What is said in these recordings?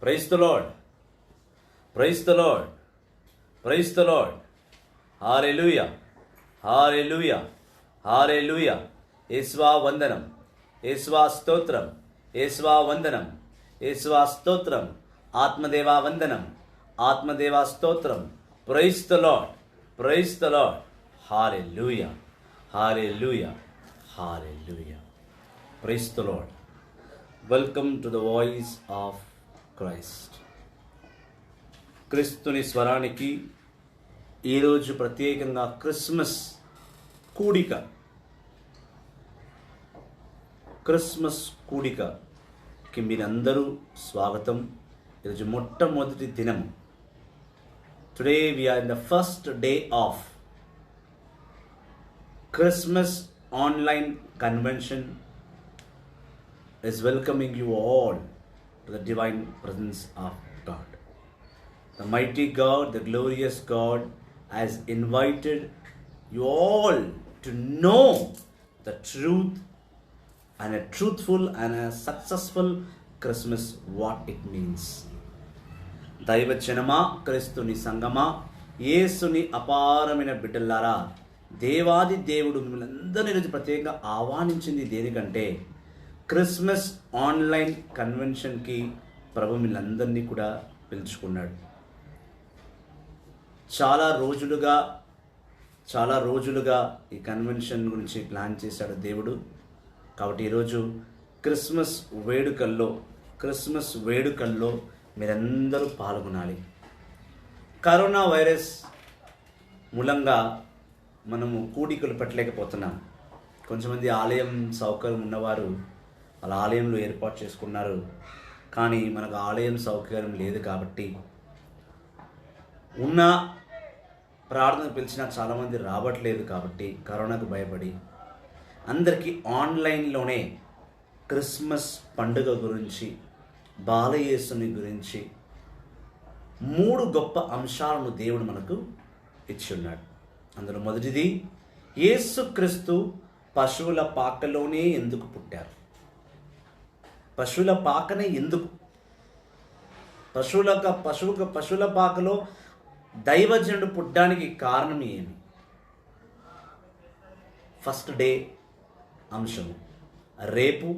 Praise the lord, praise the lord, praise the lord. Hallelujah, hallelujah, hallelujah. యేసువా వందనం, యేసువా స్తోత్రం, యేసువా వందనం, యేసువా స్తోత్రం. ఆత్మదేవా వందనం, ఆత్మదేవా స్తోత్రం. Praise the lord, praise the lord. Hallelujah, hallelujah, hallelujah. Praise the Lord. Welcome to the voice of Christ. క్రీస్తుని స్వరానికి ఈరోజు ప్రత్యేకంగా క్రిస్మస్ కూడిక, క్రిస్మస్ కూడికకి మీరందరూ స్వాగతం. ఈరోజు మొట్టమొదటి దినం. Today we are in the first day of Christmas online convention is welcoming you all to the divine presence of God. The mighty God, the glorious God has invited you all to know the truth and a truthful and a successful Christmas, what it means. దైవజనమా, క్రీస్తుని సంగమా, యేసుని అపారమైన బిడ్డలారా, దేవాది దేవుడు మిమ్మల్ని అందరినీ ఈరోజు ప్రత్యేకంగా ఆహ్వానించింది దేనికంటే క్రిస్మస్ ఆన్లైన్ కన్వెన్షన్కి ప్రభు వీళ్ళందరినీ కూడా పిలుచుకున్నాడు. చాలా రోజులుగా ఈ కన్వెన్షన్ గురించి ప్లాన్ చేశాడు దేవుడు. కాబట్టి ఈరోజు క్రిస్మస్ వేడుకల్లో మీరందరూ పాల్గొనాలి. కరోనా వైరస్ మూలంగా మనము కూడికలు పెట్టలేకపోతున్నాం. కొంతమంది ఆలయం సౌకర్యం ఉన్నవారు వాళ్ళ ఆలయంలో ఏర్పాటు చేసుకున్నారు. కానీ మనకు ఆలయం సౌకర్యం లేదు కాబట్టి ఉన్న ప్రార్థన పిలిచినా చాలామంది రావట్లేదు. కాబట్టి కరోనాకు భయపడి అందరికీ ఆన్లైన్లోనే క్రిస్మస్ పండుగ గురించి, బాలయేసుని గురించి 3 గొప్ప అంశాలను దేవుడు మనకు ఇచ్చి ఉన్నాడు. అందులో మొదటిది, యేసుక్రీస్తు పశువుల పాకలోనే ఎందుకు పుట్టారు? పశువుల పాకనే ఎందుకు? పశువుల పాకలో దైవజనుడు పుట్టడానికి కారణం ఏమి? ఫస్ట్ డే అంశము. రేపు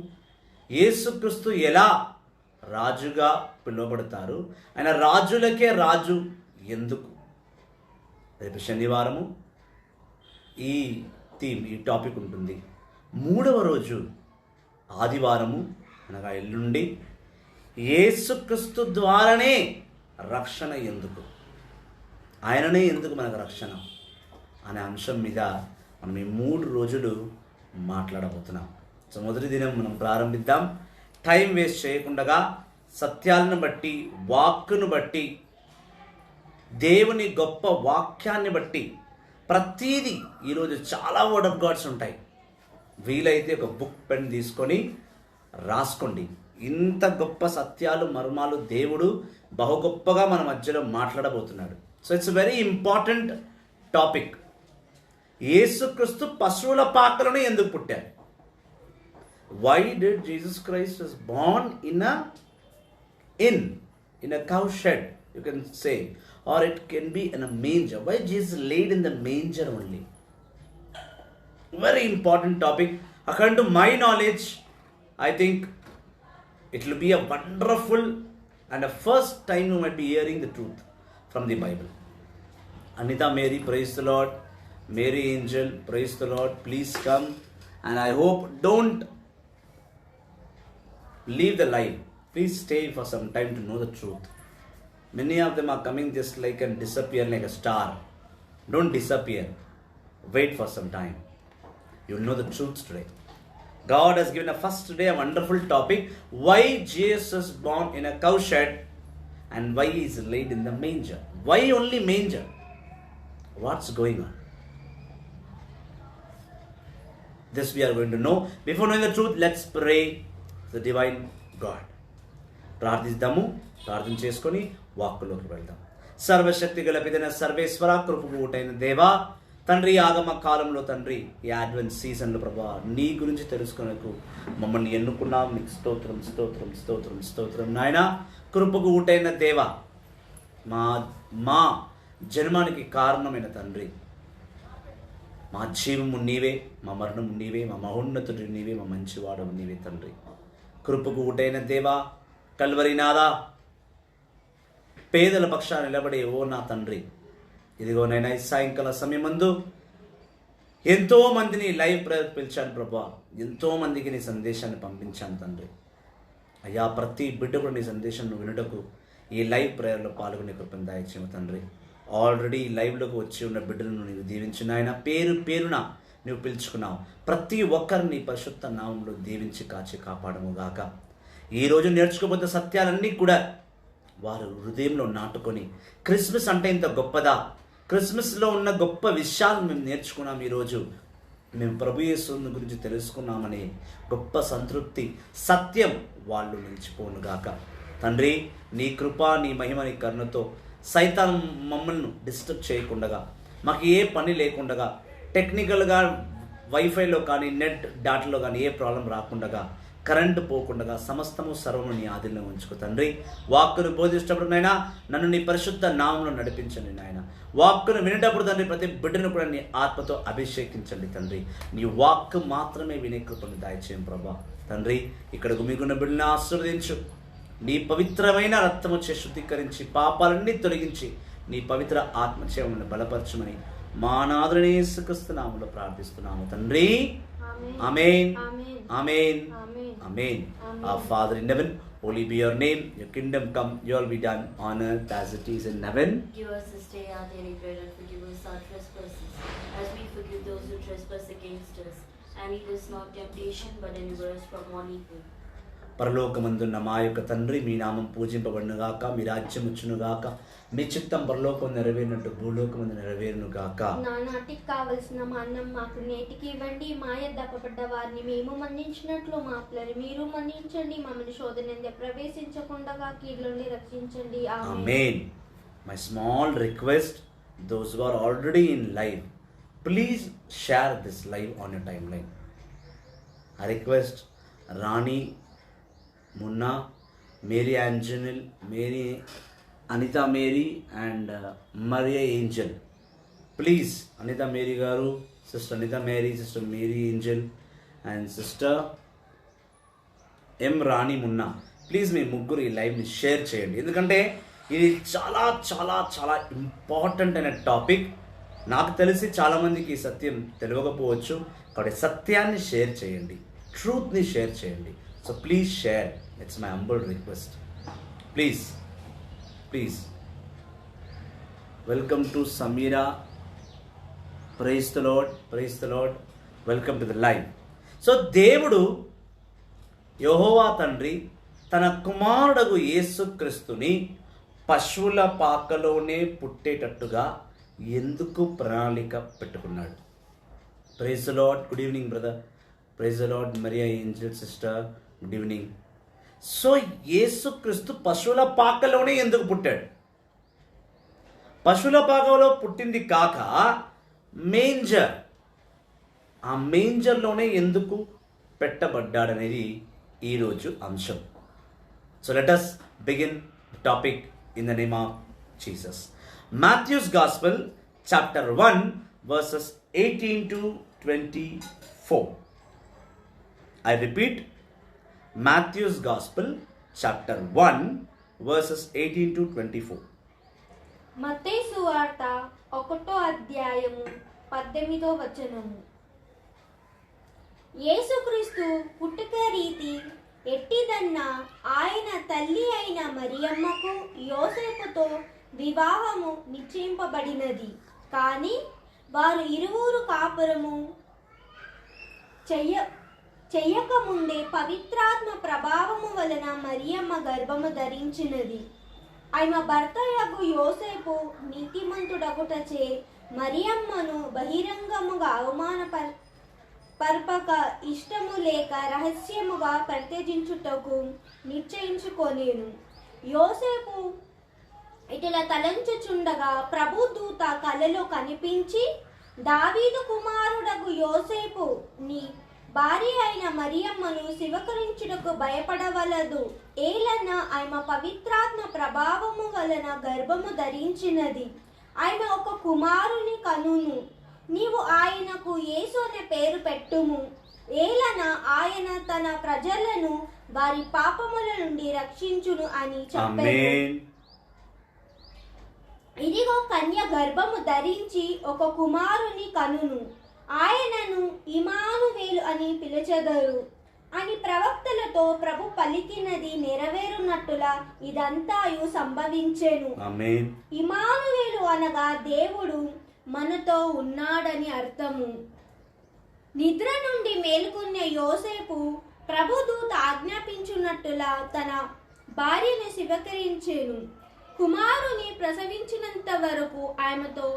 యేసుక్రీస్తు ఎలా రాజుగా పిలువబడతారు? ఆయన రాజులకే రాజు ఎందుకు? రేపు శనివారము ఈ టాపిక్ ఉంటుంది. 3వ రోజు ఆదివారము అనగా ఎల్లుండి యేసుక్రీస్తు ద్వారానే రక్షణ ఎందుకు, ఆయననే ఎందుకు మనకు రక్షణ అనే అంశం మీద మనం ఈ 3 రోజులు మాట్లాడబోతున్నాం. సో మొదటి దినం మనం ప్రారంభిద్దాం. టైం వేస్ట్ చేయకుండా సత్యాలను బట్టి, వాక్కును బట్టి, దేవుని గొప్ప వాక్యాన్ని బట్టి ప్రతీది ఈరోజు చాలా వర్డ్ ఆఫ్ గాడ్స్ ఉంటాయి. వీలైతే ఒక బుక్ పెన్ తీసుకొని రాసుకోండి. ఇంత గొప్ప సత్యాలు, మర్మాలు దేవుడు బహు గొప్పగా మన మధ్యలో మాట్లాడబోతున్నాడు. So it's very important topic. యేసుక్రీస్తు పశువుల పాకలోనే ఎందుకు పుట్టారు? Why did Jesus Christ was born in a cow shed, you can say, or it can be in a manger. Why Jesus laid in the manger only? Very important topic. According to my knowledge, I think it will be a wonderful and a first time you might be hearing the truth from the Bible. Anita Mary, praise the Lord. Mary Angel, praise the Lord. Please come, and I hope don't leave the live. Please stay for some time to know the truth. Many of them are coming just like and disappear like a star. Don't disappear. Wait for some time. You'll know the truth today. God has given a first today a wonderful topic. Why Jesus born in a cow shed and why he is laid in the manger. Why only manger? What's going on? This we are going to know. Before knowing the truth, let's pray to the divine God. ప్రార్థిద్దాము. ప్రార్థన చేసుకొని వాక్కులోకి వెళ్దాం. సర్వశక్తి గల పిదైన సర్వేశ్వర, కృపకు ఊటైన దేవా, తండ్రి ఆగమ కాలంలో తండ్రి ఈ అడ్వెంట్ సీజన్లో ప్రభా నీ గురించి తెలుసుకునేందుకు మమ్మల్ని ఎన్నుకున్నాం. నీకు స్తోత్రం స్తోత్రం స్తోత్రం స్తోత్రం నాయన. కృపకు ఊటైన దేవ, మా జన్మానికి కారణమైన తండ్రి, మా జీవము నీవే, మా మరణము నీవే, మా మహోన్నతుడు నీవే, మా మంచివాడవు నీవే తండ్రి. కృపకు ఊటైన దేవా, కల్వరినాదా, పేదల పక్షాన నిలబడే ఓ నా తండ్రి, ఇదిగోనైనా ఈ సాయంకాల సమయమందు ఎంతో మందిని లైవ్ ప్రేయర్ పిలిచాను ప్రభా, ఎంతో మందికి నీ సందేశాన్ని పంపించాను తండ్రి. అయ్యా, ప్రతి బిడ్డ కూడా నీ సందేశం వినుటకు ఈ లైవ్ ప్రేయర్లో పాల్గొనే కృపను దయచేయము తండ్రి. ఆల్రెడీ లైవ్లోకి వచ్చి ఉన్న బిడ్డలను నీవు దీవించిన ఆయన పేరు పేరున నువ్వు పిలుచుకున్నావు. ప్రతి ఒక్కరిని పరిశుద్ధ నామంలో దీవించి కాచి కాపాడము గాక. ఈరోజు నేర్చుకోబోతున్న సత్యాలన్నీ కూడా వారు హృదయంలో నాటుకొని, క్రిస్మస్ అంటే ఇంత గొప్పదా, క్రిస్మస్లో ఉన్న గొప్ప విషయాలు మేము నేర్చుకున్నాం, ఈరోజు మేము ప్రభు యేసుని గురించి తెలుసుకున్నామని గొప్ప సంతృప్తి సత్యం వాళ్ళు నిలిచిపోనుగాక. తండ్రి, నీ కృప, నీ మహిమ, నీ కరుణతో సైతాన్ మమ్మల్ని డిస్టర్బ్ చేయకుండా, మాకు ఏ పని లేకుండా, టెక్నికల్గా వైఫైలో కానీ నెట్ డాటాలో కానీ ఏ ప్రాబ్లం రాకుండా, కరెంటు పోకుండా సమస్తము సర్వము నీ ఆధీనంలో ఉంచుకో తండ్రి. వాక్కును బోధించేటప్పుడు నాయన నన్ను నీ పరిశుద్ధ నామంలో నడిపించండి నాయన. వాక్కును వినేటప్పుడు తండ్రి ప్రతి బిడ్డను కూడా నీ ఆత్మతో అభిషేకించండి తండ్రి. నీ వాక్కు మాత్రమే వినే కృపను దయచేయం ప్రభా. తండ్రి, ఇక్కడ గుమిగున్న బిడ్డని ఆశీర్వదించు. నీ పవిత్రమైన రక్తము చే శుద్ధీకరించి పాపాలన్నీ తొలగించి నీ పవిత్ర ఆత్మచేయములను బలపరచమని మా నాథుని యేసుక్రీస్తు నామములో ప్రార్థిస్తున్నాము తండ్రి. ఆమేన్, ఆమేన్, ఆమేన్. Our Father in heaven, holy be your name. Your kingdom come, your will be done on earth as it is in heaven. Give us this day our daily bread, and forgive us our trespasses, as we forgive those who trespass against us. And lead us not temptation, but deliver us from all evil. పరలోకమందున్న మా యొక్క తండ్రి, మీ నామం పూజింపబడునుగాక, మీ రాజ్యం వచ్చునుగాక, మీ చిత్తం పరలోకం నెరవేరినట్టు భూలోకమందు నెరవేరునుగాక. నానాటికి కావలసిన మా అన్నం మాకు నేటికి ఇవ్వండి, మా యొద్ద అప్పపడ్డ వారిని మేము మన్నించినట్లు మా అప్పులను మీరు మన్నించండి, మమ్మల్ని శోధన ప్రవేశించకుండా కీడు నుండి రక్షించండి. ఆమేన్. My small request, those who are already in live, please share this live on your timeline. I request Rani, Munna, Mary Anjanil, Mary Anita Mary and Maria Angel. Please, Anita Mary garu, Sister Anita Mary, Sister Mary Angel and Sister M Rani Munna. Please మీ ముగ్గురు ఈ లైవ్ని share చేయండి, ఎందుకంటే ఇది చాలా చాలా చాలా important అయిన టాపిక్. నాకు తెలిసి చాలామందికి ఈ సత్యం తెలియకపోవచ్చు, కాబట్టి సత్యాన్ని షేర్ చేయండి, ట్రూత్ని షేర్ చేయండి. So please share, it's my humble request. Please please. Welcome to Sameera. Praise the lord, praise the Lord. Welcome to the live. So దేవుడు యెహోవా తండ్రి తన కుమారుడగు యేసుక్రీస్తుని పశువుల పాకలోనే పుట్టేటట్టుగా ఎందుకు ప్రణాళిక పెట్టుకున్నాడు? Praise the Lord. Good evening brother. Praise the Lord. Maria angel sister, good evening. So యేసుక్రీస్తు పశువుల పాకలోనే ఎందుకు పుట్టాడు? పశువుల పాకలో పుట్టింది కాక మేంజర్, ఆ మేంజర్లోనే ఎందుకు పెట్టబడ్డాడనేది ఈరోజు అంశం. So let us begin the topic in the name of Jesus. Matthew's Gospel, chapter 1, verses 18 to 24. I repeat, Matthew's Gospel, chapter 1, verses 18 to 24. మత్తయి సువార్త 1వ అధ్యాయము 18వ వచనము. యేసుక్రీస్తు పుట్టుక రీతి ఎట్టిదన్న ఆయన తల్లి అయిన మరియమ్మకు యోసేపుతో వివాహము నిశ్చయింపబడినది. కానీ వారు ఇరువురు కాపురము చెయ్యకముందే పవిత్రాత్మ ప్రభావము వలన మరియమ్మ గర్భము ధరించినది. ఆమె భర్తయగు యోసేపు నీతిమంతుడగుటచే మరియమ్మను బహిరంగముగా పర్పక ఇష్టము లేక రహస్యముగా ప్రత్యజించుటకు నిశ్చయించుకొనేను. యోసేపు ఇటుల తలంచుచుండగా ప్రభుదూత కలలో కనిపించి, దావీదు కుమారుడగు యోసేపు నీ భార్య అయిన మరియమ్మను స్వీకరించుటకు భయపడవలదు. ఏలన ఆమె పవిత్రాత్మ ప్రభావము వలన గర్భము ధరించినది. ఆమె ఒక కుమారుని కనును. నీవు ఆయనకు యేసు అనే పేరు పెట్టుము. ఏలన ఆయన తన ప్రజలను వారి పాపముల నుండి రక్షించును అని చెప్పాను. ఇదిగో కన్య గర్భము ధరించి ఒక కుమారుని కనును. ఆయనను ఇమానువేలు అని పిలిచెదరు అని ప్రవక్తలతో ప్రభు పలికినది నెరవేరునట్టులా ఇదంతాయు సంభవించెను. ఇమానువేలు అనగా దేవుడు మనతో ఉన్నాడని అర్థము. నిద్ర నుండి మేలుకున్న యోసేపు ప్రభుదూత ఆజ్ఞాపించున్నట్టులా తన భార్యను స్వీకరించెను. కుమారుని ప్రసవించినంత వరకు ఆమెతో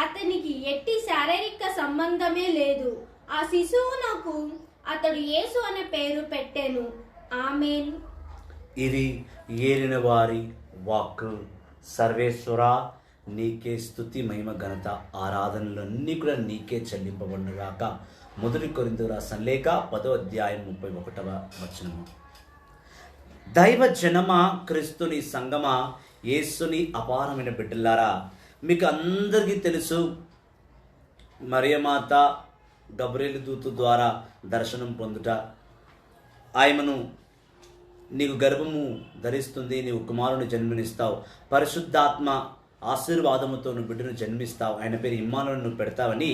అతనికి ఎట్టి శారీరక సంబంధమే లేదు. ఆ శిశువునకు అతడు యేసు అనే పేరు పెట్టెను. ఆమేన్. ఇది ఏలిన వారి వాక్కు. సర్వేశ్వరా, నీకే స్తుతి, మహిమ, ఘనత, ఆరాధనలన్నీ కూడా నీకే చెల్లింపబడునుగాక. 1 కొరింథీయులకు రాసిన లేఖ 10వ అధ్యాయం 31వ వచనము. దైవ జనమా, క్రీస్తుని సంగమా, యేసుని అపారమైన బిడ్డలారా, మీకు అందరికీ తెలుసు మరియమాత గబ్రియేలు దూత ద్వారా దర్శనం పొందుట. ఆయనను నీకు గర్భము ధరిస్తుంది, నీవు కుమారుని జన్మనిస్తావు, పరిశుద్ధాత్మ ఆశీర్వాదముతో నువ్వు బిడ్డను జన్మిస్తావు, ఆయన పేరు ఇమ్మానుయేలు నువ్వు పెడతావని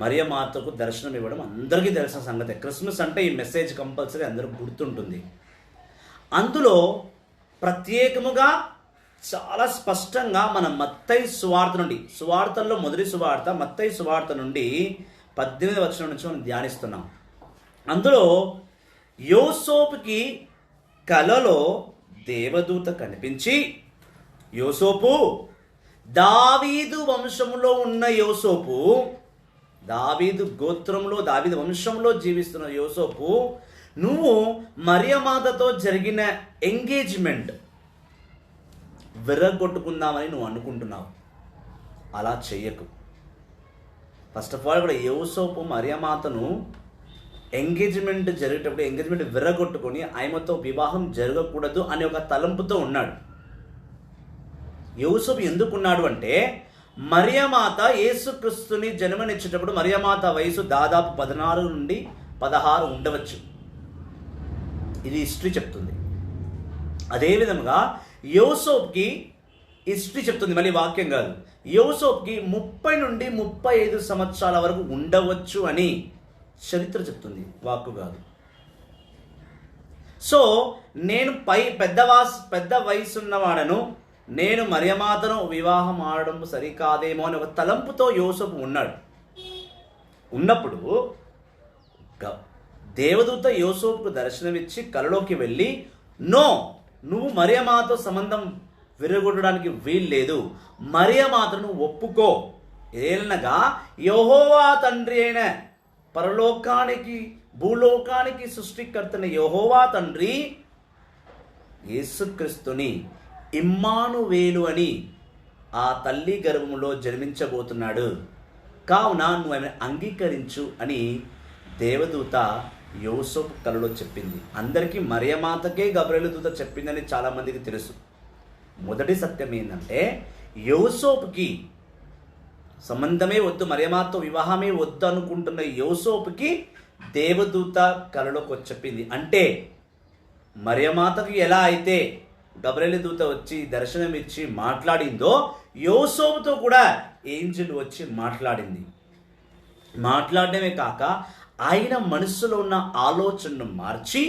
మరియమాతకు దర్శనం ఇవ్వడం అందరికీ తెలిసిన సంగతి. క్రిస్మస్ అంటే ఈ మెసేజ్ కంపల్సరీ అందరికి గుర్తుంటుంది. అందులో ప్రత్యేకముగా చాలా స్పష్టంగా మనం మత్తయి సువార్త నుండి, సువార్తల్లో మొదటి సువార్త మత్తయి సువార్త నుండి 18వ వచనం నుంచి మనం ధ్యానిస్తున్నాం. అందులో యోసేపుకి కలలో దేవదూత కనిపించి, యోసేపు, దావీదు వంశంలో ఉన్న యోసేపు, దావీదు గోత్రంలో దావీదు వంశంలో జీవిస్తున్న యోసేపు, నువ్వు మరియమాతతో జరిగిన ఎంగేజ్మెంట్ విరగొట్టుకుందామని నువ్వు అనుకుంటున్నావు. అలా చెయ్యకు. ఫస్ట్ ఆఫ్ ఆల్ కూడా యోసేపు మరియమాతను ఎంగేజ్మెంట్ జరిగేటప్పుడు ఎంగేజ్మెంట్ విరగొట్టుకొని ఆయనతో వివాహం జరగకూడదు అనే ఒక తలంపుతో ఉన్నాడు. యోసేపు ఎందుకున్నాడు అంటే, మరియమాత యేసుక్రీస్తుని జన్మనిచ్చేటప్పుడు మరియమాత వయసు దాదాపు 16 నుండి 16 ఉండవచ్చు. ఇది హిస్టరీ చెప్తుంది. అదేవిధంగా యోసేపుకి హిస్టరీ చెప్తుంది, మళ్ళీ వాక్యం కాదు. యోసేపుకి 30 నుండి 35 సంవత్సరాల వరకు ఉండవచ్చు అని చరిత్ర చెప్తుంది, వాక్కు కాదు. సో నేను పెద్ద వయసు ఉన్నవాడను, నేను మరియమాతను వివాహం ఆడడం సరికాదేమో అని ఒక తలంపుతో యోసేపు ఉన్నాడు. ఉన్నప్పుడు దేవదూత యోసేపుకు దర్శనమిచ్చి కలలోకి వెళ్ళి, నో, నువ్వు మరియమాతో సంబంధం విరగొట్టడానికి వీల్లేదు, మరియమాతను ఒప్పుకో. ఏలనగా యెహోవా తండ్రి అయిన పరలోకానికి భూలోకానికి సృష్టికర్తన యెహోవా తండ్రి యేసుక్రీస్తుని ఇమ్మానువేలు అని ఆ తల్లి గర్భములో జన్మించబోతున్నాడు, కావున నువ్వు ఆమెను అంగీకరించు అని దేవదూత యోసేపు కలలో చెప్పింది. అందరికీ మరియమాతకే గబ్రియేలు దూత చెప్పిందని చాలామందికి తెలుసు. మొదటి సత్యం ఏంటంటే, యోసేపుకి సంబంధమే వద్దు, మరియమాతతో వివాహమే వద్దు అనుకుంటున్న యోసేపుకి దేవదూత కలలోకి వచ్చి చెప్పింది. అంటే మరియమాతకు ఎలా అయితే గబ్రియేలు దూత వచ్చి దర్శనం ఇచ్చి మాట్లాడిందో, యోసేపుతో కూడా ఏంజెల్ వచ్చి మాట్లాడింది. మాట్లాడడమే కాక ఆయన మనసులో ఉన్న ఆలోచనను మార్చి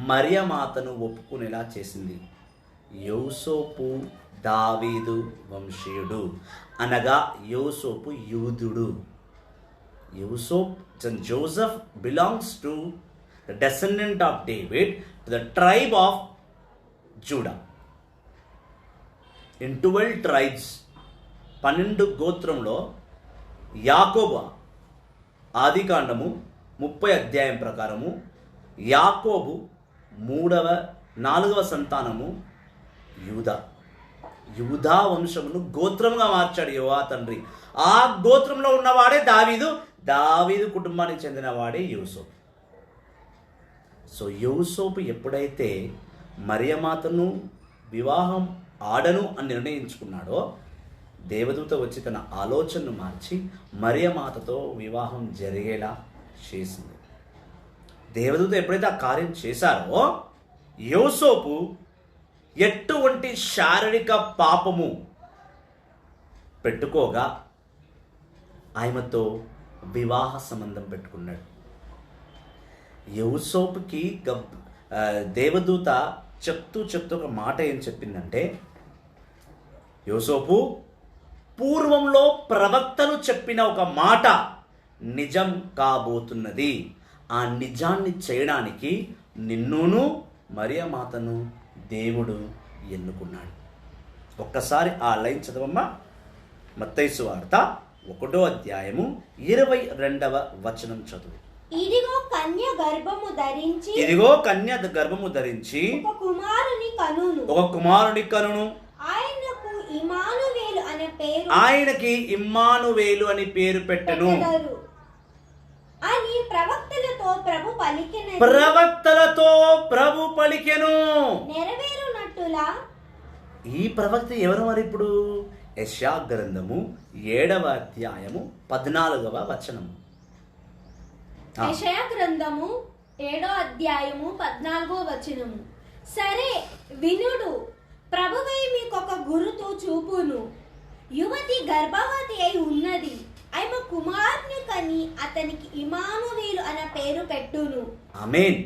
మరియమాతను ఒప్పుకునేలా చేసింది. యోసేపు దావీదు వంశీయుడు, అనగా యోసేపు యూదుడు. Joseph belongs to the descendant of David, to the tribe of Judah. In 12 tribes, 12 గోత్రంలో యాకోబు, ఆదికాండము 30 అధ్యాయం ప్రకారము యాకోబు 4వ సంతానము యూదా. యూదా వంశమును గోత్రముగా మార్చాడు యోవా తండ్రి. ఆ గోత్రంలో ఉన్నవాడే దావీదు. దావీదు కుటుంబానికి చెందినవాడే యూసోపు. సో యూసోపు ఎప్పుడైతే మరియమాతను వివాహం ఆడను అని నిర్ణయించుకున్నాడో, దేవదూత వచ్చి తన ఆలోచనను మార్చి మరియమాతతో వివాహం జరిగేలా చేసింది. దేవదూత ఎప్పుడైతే ఆ కార్యం చేశారో, యోసేపు ఎటువంటి శారీరక పాపము పెట్టుకోగా ఆమెతో వివాహ సంబంధం పెట్టుకున్నాడు. యోసేపుకి దేవదూత చెప్తూ ఒక మాట ఏం చెప్పిందంటే, యోసేపు, పూర్వంలో ప్రవక్తలు చెప్పిన ఒక మాట నిజం కాబోతున్నది. ఆ నిజాన్ని చేయడానికి నిన్నును మరియమాతను దేవుడు ఎన్నుకున్నాడు. ఒక్కసారి ఆ లైన్ చదవమ్మా. మత్తయి సువార్త 1వ అధ్యాయము 22వ చదువు. ఇదిగో కన్య గర్భము ధరించి ఒక కుమారుని కనును. ఆయనకి ఇమ్మానువేలు అని పేరు పెట్టెను అని ప్రవక్తలతో ప్రభు పలికెను. నెరవేరునట్టులా. ఈ ప్రవక్త ఎవరు మరి? ఇప్పుడు యెషయా గ్రంథము 7వ అధ్యాయము 14వ. యెషయా గ్రంథము 7వ అధ్యాయము 14వ. సరే వినుడు, ప్రభువే మీకొక గురుతు చూపును. యువతి గర్భవతి అయి ఉన్నది, ఆమె కుమారుని కని అతనికి ఇమ్మానుయేలు అనే పేరు పెట్టును. ఆమేన్.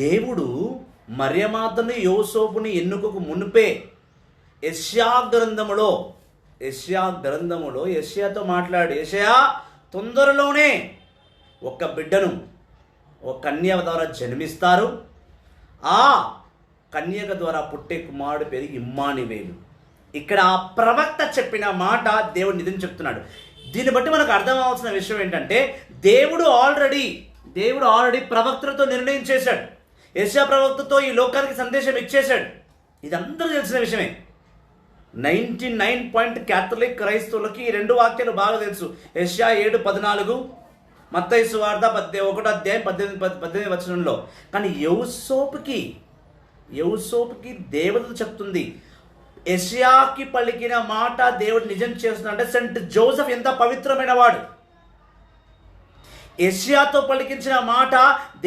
దేవుడు మరియమాతను యోసేపుని ఎన్నుకకు మునుపే యెషయా గ్రంథములో యెషయాతో మాట్లాడు, యెషయా, తొందరలోనే ఒక బిడ్డను ఒక కన్య ద్వారా జన్మిస్తారు. ఆ కన్యక ద్వారా పుట్టే కుమారుడు పేరు ఇమ్మానుయేలు. ఇక్కడ ఆ ప్రవక్త చెప్పిన మాట దేవుడు నిజం చెప్తున్నాడు. దీన్ని బట్టి మనకు అర్థం అవ్వాల్సిన విషయం ఏంటంటే, దేవుడు ఆల్రెడీ ప్రవక్తలతో నిర్ణయం చేశాడు. యెషయా ప్రవక్తతో ఈ లోకానికి సందేశం ఇచ్చేశాడు. ఇది అందరూ తెలిసిన విషయమే. 99% క్యాథలిక్ క్రైస్తవులకి ఈ 2 వాక్యాలు బాగా తెలుసు. యెషయా 7:14, మత్తయి సువార్త 1వ అధ్యాయం 18 కానీ యోసేపుకి దేవదూత చెప్తుంది, యెషయాకి పలికిన మాట దేవుడు నిజం చేస్తున్నాడంటే సెంట్ జోసెఫ్ ఎంత పవిత్రమైన వాడు. యెషయాతో పలికించిన మాట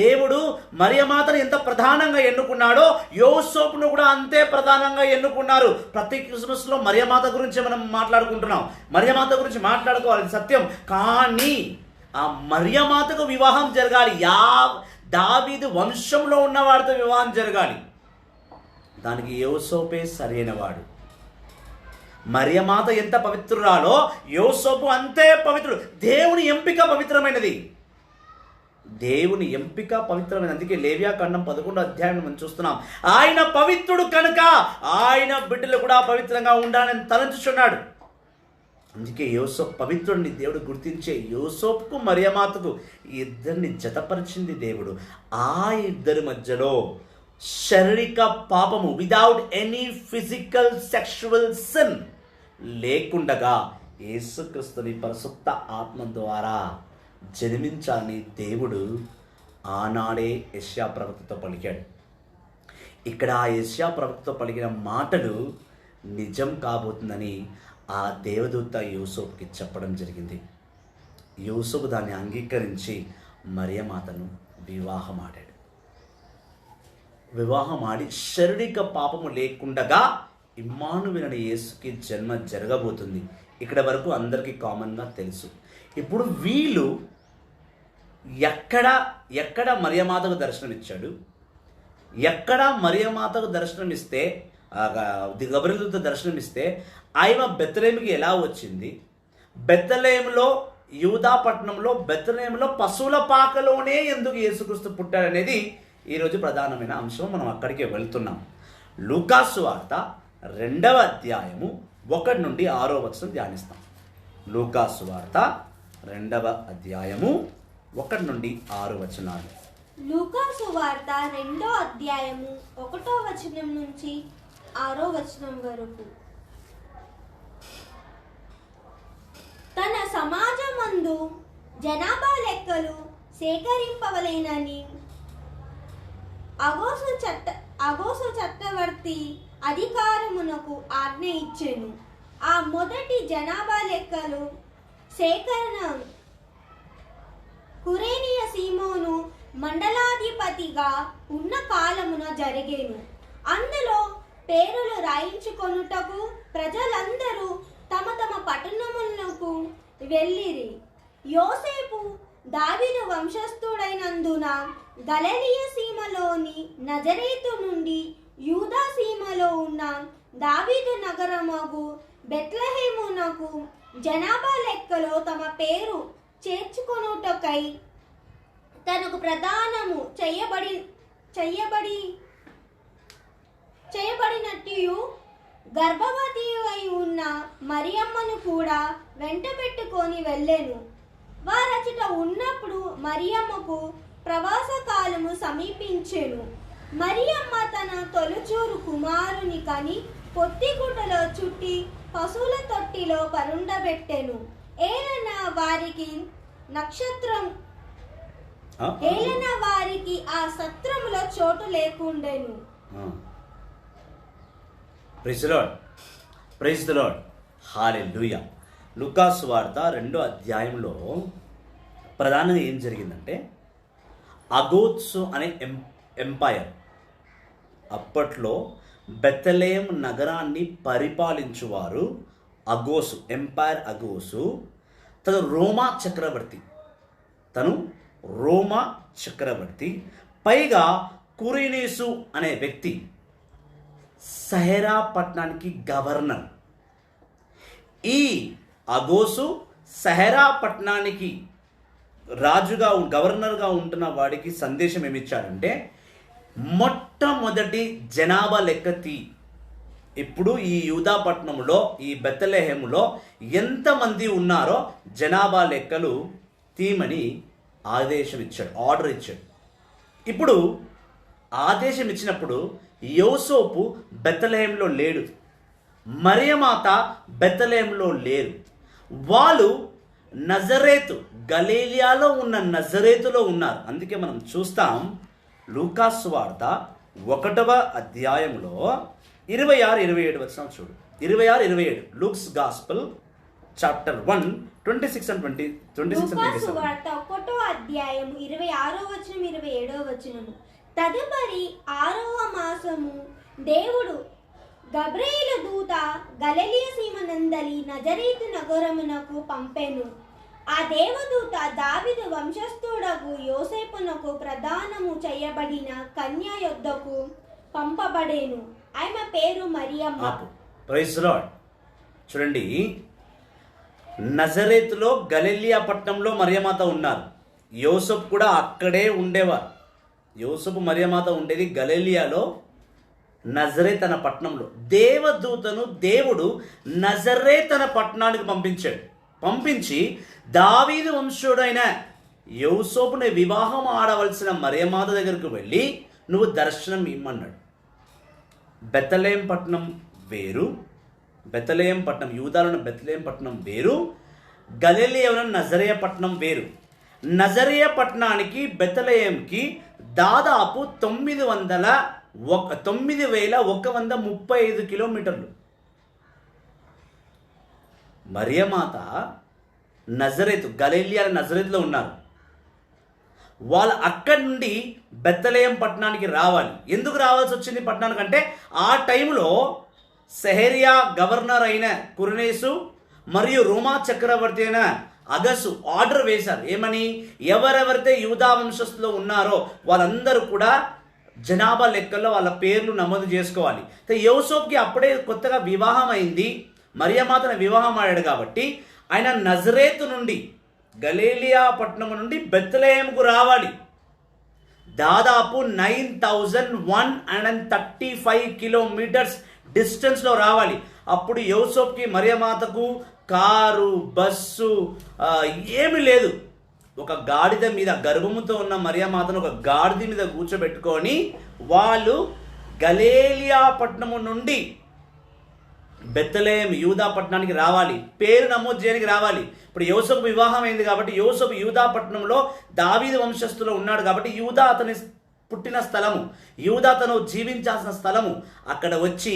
దేవుడు మరియమాతను ఎంత ప్రధానంగా ఎన్నుకున్నాడో యోసేపును కూడా అంతే ప్రధానంగా ఎన్నుకున్నారు. ప్రతి క్రిస్మస్లో మరియమాత గురించి మనం మాట్లాడుకుంటున్నాం. మరియమాత గురించి మాట్లాడుకోవాలి, సత్యం. కానీ ఆ మరియమాతకు వివాహం జరగాలి. దావీదు వంశంలో ఉన్నవాడితో వివాహం జరగాలి. దానికి యోసేపే సరైన వాడు. మరియమాత ఎంత పవిత్రురాలో యోసేపు అంతే పవిత్రుడు. దేవుని ఎంపిక పవిత్రమైనది. అందుకే లేవియాకాండం 11వ అధ్యాయం మనం చూస్తున్నాం. ఆయన పవిత్రుడు కనుక ఆయన బిడ్డలు కూడా పవిత్రంగా ఉండాలని తలంచుచున్నాడు. అందుకే యోసేపు పవిత్రుడిని దేవుడు గుర్తించే యోసేపుకు మరియమాతకు ఇద్దరిని జతపరిచింది దేవుడు. ఆ ఇద్దరి మధ్యలో శారీరక పాపము without any physical sexual sin లేకుండగా యేసుక్రీస్తుని పరిశుద్ధ ఆత్మ ద్వారా జన్మించాలని దేవుడు ఆనాడే యెషయా ప్రవక్తతో పలికాడు. ఇక్కడ ఆ యెషయా ప్రవక్తతో పలికిన మాటలు నిజం కాబోతుందని ఆ దేవదూత యోసేపుకి చెప్పడం జరిగింది. యోసేపు దాన్ని అంగీకరించి మరియమాతను వివాహమాడి శారీరక పాపము లేకుండగా ఇమ్మానుయేలు యేసుకి జన్మ జరగబోతుంది. ఇక్కడ వరకు అందరికీ కామన్గా తెలుసు. ఇప్పుడు వీళ్ళు ఎక్కడ మరియమాతకు దర్శనమిచ్చాడు, ఎక్కడ మరియమాతకు దర్శనమిస్తే గబ్రియలు దూత దర్శనమిస్తే ఆయన బెత్లెహేముకి ఎలా వచ్చింది, బెత్లెహేములో యూదా పట్టణంలో బెత్లెహేములో పశువుల పాకలోనే ఎందుకు యేసుక్రీస్తు పుట్టాడనేది ఈరోజు ప్రధానమైన అంశం. మనం అక్కడికే వెళ్తున్నాం. లూకా సువార్త 2వ అధ్యాయము 1 నుండి 6వ ధ్యానిస్తాం. లూకా సువార్త 2వ అధ్యాయము 1 నుండి 6 లూకా సువార్త 2వ అధ్యాయము 1వ నుంచి 6వ వచనం వరకు. తన సమాజమందు జనాభా లెక్కలు సేకరింపవలేనని అగోసు చక్రవర్తి అధికారమునకు ఆజ్ఞ ఇచ్చెను. ఆ మొదటి జనాభా లెక్కలు సేకరణ కురేనియ సీమోను మండలాధిపతిగా ఉన్న కాలమున జరిగేను. అందులో పేరులు రాయించుకొనుటకు ప్రజలందరూ తమ తమ పట్టణములకు వెళ్ళిరి. యోసేపు దావీదు వంశస్థుడైనందున గలిలయ సీమలోని నజరేతు నుండి యూదా సీమలో ఉన్న దావీదు నగరమగు బెత్లెహేమునకు జనాభా లెక్కలో తమ పేరు చేర్చుకొనుటకై తనకు ప్రదానము చేయబడినట్టు గర్భవతి అయి ఉన్న మరియమ్మను కూడా వెంట పెట్టుకొని వెళ్ళెను. వారచట ఉన్నప్పుడు మరియమ్మకు ప్రవాస కాలము సమీపించెను. మరియమ్మ తన తొలిచూరు కుమారుని కని పొత్తిగుడ్డలో చుట్టి పశువుల తొట్టిలో పరుండబెట్టెను. ఏలన వారికి ఆ సత్రములో చోటు లేకుండెను. Praise the lord. హల్లెలూయా. లూకాసు వార్త 2వ అధ్యాయంలో ప్రధానంగా ఏం జరిగిందంటే, అగోత్సు అనే ఎంపైర్ అప్పట్లో బెత్లెహేం నగరాన్ని పరిపాలించువారు అగోసు, ఎంపైర్ అగోసు. తను రోమా చక్రవర్తి. పైగా కురేనేసు అనే వ్యక్తి సహెరా పట్టణానికి గవర్నర్. ఈ అగోసు సహెరా పట్టణానికి రాజుగా గవర్నర్గా ఉంటున్న వాడికి సందేశం ఏమిచ్చాడంటే, మొట్టమొదటి జనాభా లెక్క తీ. ఇప్పుడు ఈ యూదా పట్టణంలో, ఈ బెత్లెహేములో ఎంతమంది ఉన్నారో జనాభా లెక్కలు తీయమని ఆర్డర్ ఇచ్చాడు. ఇప్పుడు ఆదేశం ఇచ్చినప్పుడు యోసేపు బెత్లెహేములో లేడు, మరియమాత బెత్లెహేములో లేరు. వాళ్ళు నజరేతు, గలిలయలో ఉన్న నజరేతులో ఉన్నారు. అందుకే మనం చూస్తాం లూకాసు వార్త 1వ అధ్యాయంలో 26-27 వచనాలు చూడు. 26-27 లూక్స్ గాస్పెల్ చాప్టర్ 1 26 and 27. లూకాసు వార్త 1వ అధ్యాయం 26వ వచనం 27వ వచనము. తదుపరి 6వ మాసము దేవుడు గబ్రియేలు దూత గలిలయ సీమనందలి నజరేతు నగరమునకు పంపెను. ఆ దేవదూత దావీదు వంశస్థుడగు యోసేపునకు ప్రదానము చేయబడిన కన్య యొద్దకు పంపబడేను. ఆమె పేరు మరియమ్మ. Praise the lord. చూడండి, నజరేతులో గలిలయ పట్టణంలో మరియమాత ఉన్నారు. యోసేపు కూడా అక్కడే ఉండేవారు. యోసేపు మరియమాత ఉండేది గలిలయలో నజరేత్ అన్న పట్టణంలో. దేవదూతను దేవుడు నజరేత్ అన్న పట్టణానికి పంపించి దావీదు వంశుడైన యోసేపుని వివాహం ఆడవలసిన మరియమాత దగ్గరకు వెళ్ళి నువ్వు దర్శనం ఇమ్మన్నాడు. బెత్లెహేం పట్టణం వేరు, బెత్లెహేం పట్టణం యూదాలోని బెత్లెహేం పట్టణం వేరు, గలిలయలో నజరేయ పట్టణం వేరు. నజరేయ పట్టణానికి బెత్లెహేంకి దాదాపు 9,135 కిలోమీటర్లు. మరియమాత నజరేతు, గలిలయ నజరేతులో ఉన్నారు. వాళ్ళు అక్కడి నుండి బెత్లెహేం పట్టణానికి రావాలి. ఎందుకు రావాల్సి వచ్చింది పట్టణానికి అంటే, ఆ టైంలో సెహరియా గవర్నర్ అయిన కురేనేసు మరియు రోమా చక్రవర్తి అయిన అగసు ఆర్డర్ వేశారు. ఏమని? ఎవరెవరైతే యూదా వంశస్థులో ఉన్నారో వాళ్ళందరూ కూడా జనాభా లెక్కల్లో వాళ్ళ పేర్లు నమోదు చేసుకోవాలి. యోసేపుకి అప్పుడే కొత్తగా వివాహం అయింది, మరియమాతను వివాహం ఆడాడు కాబట్టి ఆయన నజరేతు నుండి, గలిలయ పట్టణం నుండి బెత్లెహేంకు రావాలి. దాదాపు 9,135 కిలోమీటర్స్ డిస్టెన్స్లో రావాలి. అప్పుడు యోసేపుకి మరియమాతకు కారు, బస్సు ఏమీ లేదు. ఒక గాడిద మీద, గర్భముతో ఉన్న మరియమాతను ఒక గాడిద మీద కూర్చోబెట్టుకొని వాళ్ళు గలిలయ పట్టణము నుండి బెత్లెహేము యూదా పట్టణానికి రావాలి, పేరు నమోదు చేయడానికి రావాలి. ఇప్పుడు యోసేపు వివాహం అయింది కాబట్టి యోసేపు యూదా పట్టణంలో దావీదు వంశస్థులో ఉన్నాడు కాబట్టి యూదా అతని పుట్టిన స్థలము, యూదా తను జీవించాల్సిన స్థలము. అక్కడ వచ్చి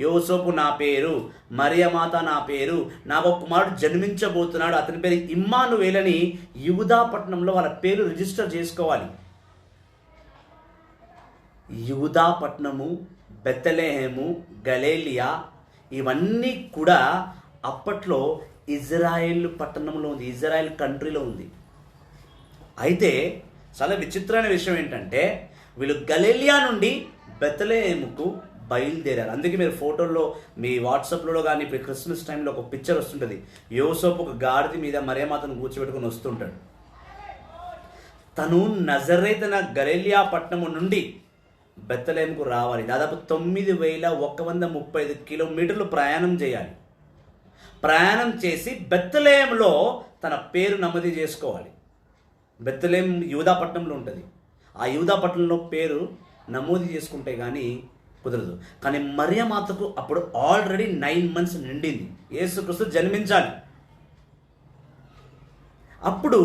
యోసేపు నా పేరు, మరియమాత నా పేరు, నా ఒక కుమారుడు జన్మించబోతున్నాడు, అతని పేరు ఇమ్మానుయేలని యూదా పట్టణంలో వాళ్ళ పేరు రిజిస్టర్ చేసుకోవాలి. యూదా పట్టణము, బెత్లెహేము, గలిలయ ఇవన్నీ కూడా అప్పట్లో ఇజ్రాయెల్ పట్టణంలో ఉంది, ఇజ్రాయెల్ కంట్రీలో ఉంది. అయితే చాలా విచిత్రమైన విషయం ఏంటంటే వీళ్ళు గలిలయ నుండి బెత్లెహేముకు బయలుదేరారు. అందుకే మీరు ఫోటోల్లో మీ వాట్సాప్లో కానీ ఇప్పుడు క్రిస్మస్ టైంలో ఒక పిక్చర్ వస్తుంటుంది, యోసేపు ఒక గాడిద మీద మరియమాతను కూర్చోబెట్టుకుని వస్తుంటాడు. తను నజరేతన గలిలయ పట్టణము నుండి బెత్లెహేముకు రావాలి. దాదాపు 9,135 కిలోమీటర్లు ప్రయాణం చేయాలి. ప్రయాణం చేసి బెత్లెహేములో తన పేరు నమోదు చేసుకోవాలి. బెత్లెహేము యూదాపట్నంలో ఉంటుంది. ఆ యూదాపట్నంలో పేరు నమోదు చేసుకుంటే కానీ కుదరదు. కానీ మరియమాతకు అప్పుడు ఆల్రెడీ 9 months నిండింది, యేసుక్రీస్తు జన్మించాలి. అప్పుడు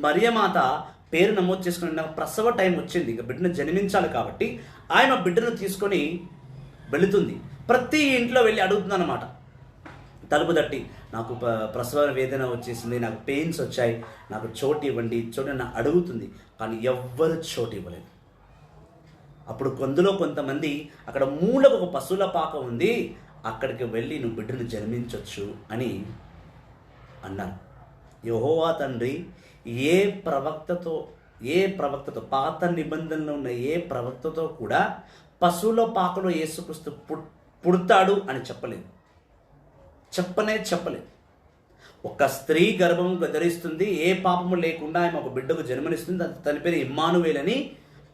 మరియమాత పేరు నమోదు చేసుకుని ప్రసవ టైం వచ్చింది, ఇక బిడ్డను జన్మించాలి కాబట్టి ఆయన బిడ్డను తీసుకొని వెళుతుంది. ప్రతి ఇంట్లో వెళ్ళి అడుగుతుంది అన్నమాట, తలుపు తట్టి నాకు ప్రసవ వేదన వచ్చేసింది, నాకు పెయిన్స్ వచ్చాయి, నాకు చోటు ఇవ్వండి, చోటు నా అడుగుతుంది. కానీ ఎవ్వరు చోటు ఇవ్వలేదు. అప్పుడు కొంతమంది అక్కడ మూలకు ఒక పశువుల పాక ఉంది, అక్కడికి వెళ్ళి నువ్వు బిడ్డను జన్మించవచ్చు అని అన్నారు. యెహోవా తండ్రి ఏ ప్రవక్తతో పాత నిబంధనలో ఉన్న ఏ ప్రవక్తతో కూడా పశువుల పాకలో యేసుక్రీస్తు పుడతాడు అని చెప్పలేదు. ఒక స్త్రీ గర్భం ధరిస్తుంది, ఏ పాపము లేకుండా ఆమె ఒక బిడ్డకు జన్మనిస్తుంది, తన పేరు ఇమ్మానుయేల్ అని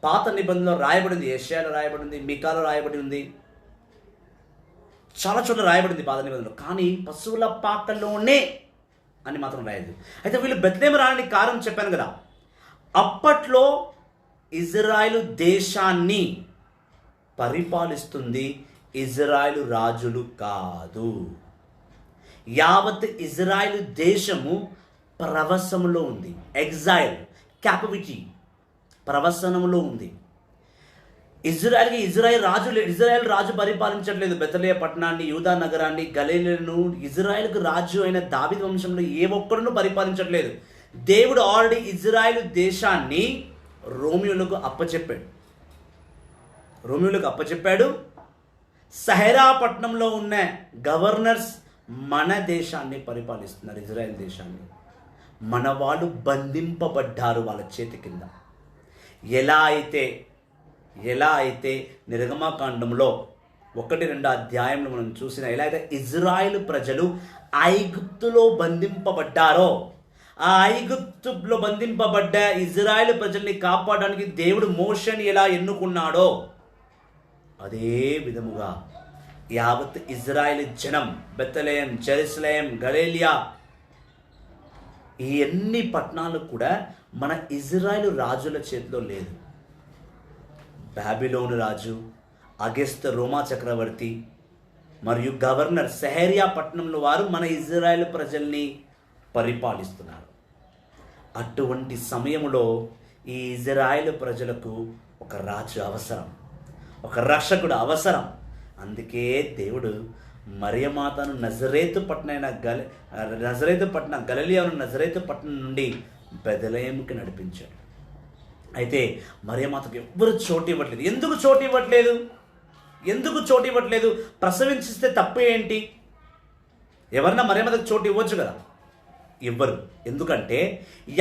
పాత నిబంధనలో రాయబడింది, యెషయాలో రాయబడింది, మీకాలో రాయబడి ఉంది, చాలా చోట్ల రాయబడింది పాత నిబంధనలో. కానీ పశువుల పాకలోనే అని మాత్రం రాయదు. అయితే వీళ్ళు బెత్లెహేము రావడానికి కారణం చెప్పాను కదా, అప్పట్లో ఇజ్రాయెలు దేశాన్ని పరిపాలిస్తుంది ఇజ్రాయెలు రాజులు కాదు. యావత్ ఇజ్రాయెలు దేశము ప్రవసములో ఉంది, ఎగ్జైల్, క్యాపిటివిటీ, ప్రవసనంలో ఉంది. ఇజ్రాయెల్ రాజు పరిపాలించట్లేదు బెత్లెహేము పట్టణాన్ని, యూదా నగరాన్ని, గలిలయను. ఇజ్రాయెల్కు రాజు అయిన దావీదు వంశంలో ఏ ఒక్కడును పరిపాలించట్లేదు. దేవుడు ఆల్రెడీ ఇజ్రాయెల్ దేశాన్ని రోమియోలకు అప్పచెప్పాడు. సహరా పట్టణంలో ఉన్న గవర్నర్స్ మన దేశాన్ని పరిపాలిస్తున్నారు, ఇజ్రాయెల్ దేశాన్ని. మన వాళ్ళు బంధింపబడ్డారు వాళ్ళ చేతి కింద. ఎలా అయితే నిర్గమకాండంలో 1-2 అధ్యాయంలో మనం చూసిన ఎలా అయితే ఇజ్రాయెల్ ప్రజలు ఐగుప్తులో బంధింపబడ్డారో, ఆ ఐగుప్తులో బంధింపబడ్డ ఇజ్రాయెల్ ప్రజల్ని కాపాడడానికి దేవుడు మోషేని ఎలా ఎన్నుకున్నాడో అదే విధముగా యావత్ ఇజ్రాయెల్ జనం, బెత్లెహేం, జెరూసలేం, గలిలయ, ఈ అన్ని పట్టణాలు కూడా మన ఇజ్రాయెల్ రాజుల చేతిలో లేదు. బాబిలోను రాజు, అగెస్తు రోమా చక్రవర్తి మరియు గవర్నర్ సెహరియా పట్టణంలో వారు మన ఇజ్రాయెల్ ప్రజల్ని పరిపాలిస్తున్నారు. అటువంటి సమయంలో ఈ ఇజ్రాయెల్ ప్రజలకు ఒక రాజు అవసరం, ఒక రక్షకుడు అవసరం. అందుకే దేవుడు మరియమాతను నజరేతు పట్టణం గలిలయను నజరేతు పట్టణం నుండి బెత్లెహేముకి నడిపించాడు. అయితే మరియమాతకు ఎవ్వరు చోటు ఇవ్వట్లేదు. ఎందుకు చోటు ఇవ్వట్లేదు? ప్రసవించిస్తే తప్పు ఏంటి? ఎవరన్నా మరియమాతకు చోటు ఇవ్వచ్చు కదా, ఇవ్వరు. ఎందుకంటే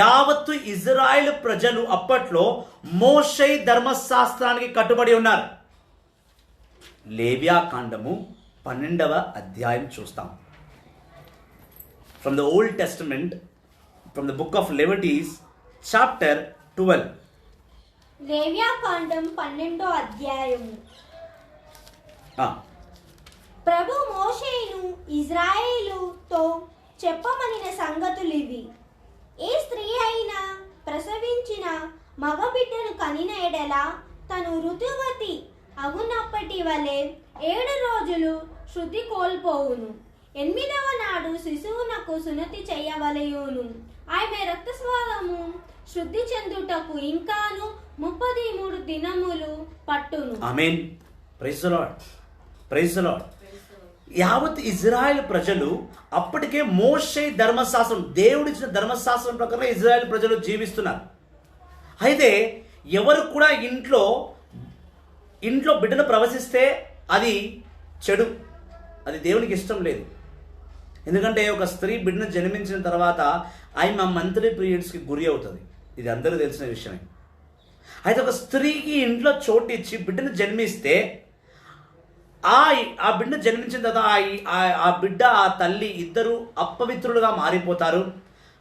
యావత్తు ఇజ్రాయెల్ ప్రజలు అప్పట్లో మోషే ధర్మశాస్త్రానికి కట్టుబడి ఉన్నారు. లేవ్యాకాండము 12వ అధ్యాయం చూస్తాం. From the Old Testament, from the book of Leviticus, chapter 12. లేవ్యాకాండం 12వ అధ్యాయము. ప్రభు మోషేను ఇజ్రాయేలుతో చెప్పమనిన సంగతులివి. ఏ స్త్రీ అయినా ప్రసవించిన మగబిడ్డను కనిన ఎడల తను ఋతువతి అగునప్పటి వలె 7 రోజులు శృతి కోల్పోవును. 8వ నాడు శిశువునకు సున్నతి చేయవలయును. ఆమె రక్తస్రావము శుద్ధి చెందుటకు ఇంకాను 33 దినములు పట్టును. Amen. Praise the lord. Praise the lord. యావత్ ఇజ్రాయెల్ ప్రజలు అప్పటికే మోషే ధర్మశాస్త్రం, దేవుడిచ్చిన ధర్మశాస్త్రం ప్రకారం ఇజ్రాయెల్ ప్రజలు జీవిస్తున్నారు. అయితే ఎవరు కూడా ఇంట్లో బిడ్డను ప్రవశిస్తే అది చెడు, అది దేవునికి ఇష్టం లేదు. ఎందుకంటే ఒక స్త్రీ బిడ్డను జన్మించిన తర్వాత ఆమె మంత్లీ పీరియడ్స్కి గురి అవుతుంది. ఇది అందరూ తెలిసిన విషయమే. అయితే ఒక స్త్రీకి ఇంట్లో చోటు ఇచ్చి బిడ్డను జన్మిస్తే ఆ బిడ్డ జన్మించిన తర్వాత ఆ బిడ్డ ఆ తల్లి ఇద్దరు అపవిత్రులుగా మారిపోతారు.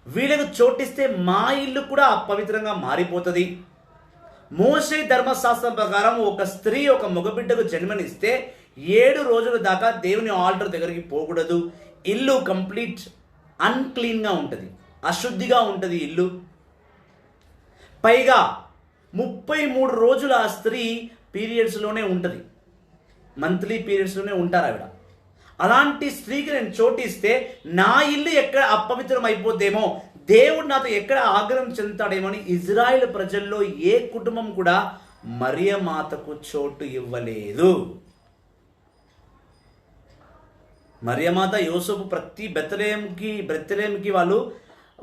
వీళ్ళకు చోటిస్తే మా ఇల్లు కూడా అపవిత్రంగా మారిపోతుంది. మోషే ధర్మశాస్త్రం ప్రకారం ఒక స్త్రీ ఒక మగబిడ్డకు జన్మనిస్తే 7 రోజుల దాకా దేవుని ఆల్టర్ దగ్గరికి పోకూడదు. ఇల్లు కంప్లీట్ అన్క్లీన్గా ఉంటుంది, అశుద్ధిగా ఉంటుంది ఇల్లు. పైగా 33 రోజులు ఆ స్త్రీ పీరియడ్స్లోనే ఉంటుంది, మంత్లీ పీరియడ్స్లోనే ఉంటారు ఆవిడ. అలాంటి స్త్రీకి నేను చోటిస్తే నా ఇల్లు ఎక్కడ అపవిత్రం అయిపోద్దేమో, దేవుడు నాతో ఎక్కడ ఆగ్రహం చెందుతాడేమో అని ఇజ్రాయెల్ ప్రజల్లో ఏ కుటుంబం కూడా మరియమాతకు చోటు ఇవ్వలేదు. మరియమాత యోసేపు ప్రతి బెత్లెహేముకి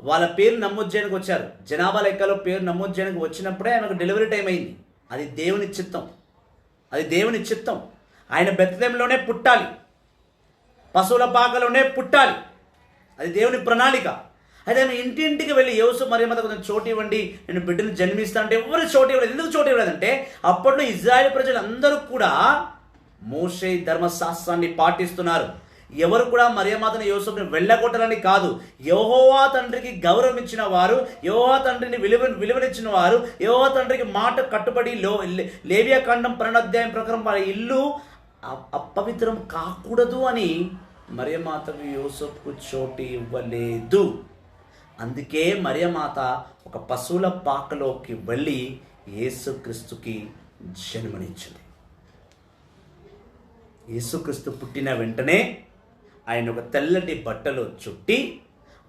వాళ్ళ పేరు నమోదు చేయడానికి వచ్చారు. జనాభా లెక్కలో పేరు నమోదు చేయడానికి వచ్చినప్పుడే ఆమెకు డెలివరీ టైం అయింది. అది దేవుని చిత్తం, అది దేవుని చిత్తం. ఆయన బెత్లెహేములోనే పుట్టాలి, పశువుల పాకలోనే పుట్టాలి, అది దేవుని ప్రణాళిక. అయితే ఆమె ఇంటింటికి వెళ్ళి యోసేపు మరియమాత కొంచెం చోటు ఇవ్వండి, నేను బిడ్డను జన్మిస్తా అంటే ఎవరు చోటు ఇవ్వలేదు. ఎందుకు చోటు ఇవ్వలేదంటే అప్పట్లో ఇజ్రాయెల్ ప్రజలు అందరూ కూడా మోషే ధర్మశాస్త్రాన్ని పాటిస్తున్నారు. ఎవరు కూడా మరియమాతను యోసేపుని వెళ్ళగొట్టాలని కాదు. యెహోవా తండ్రికి గౌరవం ఇచ్చిన వారు, యెహోవా తండ్రిని విలువనిచ్చిన వారు, యెహోవా తండ్రికి మాట కట్టుబడి లేవియాకాండం 12వ అధ్యాయం ప్రకారం వారి ఇల్లు అపవిత్రం కాకూడదు అని మరియమాతకు యోసేపుకు చోటు ఇవ్వలేదు. అందుకే మరియమాత ఒక పశువుల పాకలోకి వెళ్ళి యేసుక్రీస్తుకి జన్మనిచ్చింది. యేసుక్రీస్తు పుట్టిన వెంటనే ఆయన ఒక తెల్లటి బట్టలో చుట్టి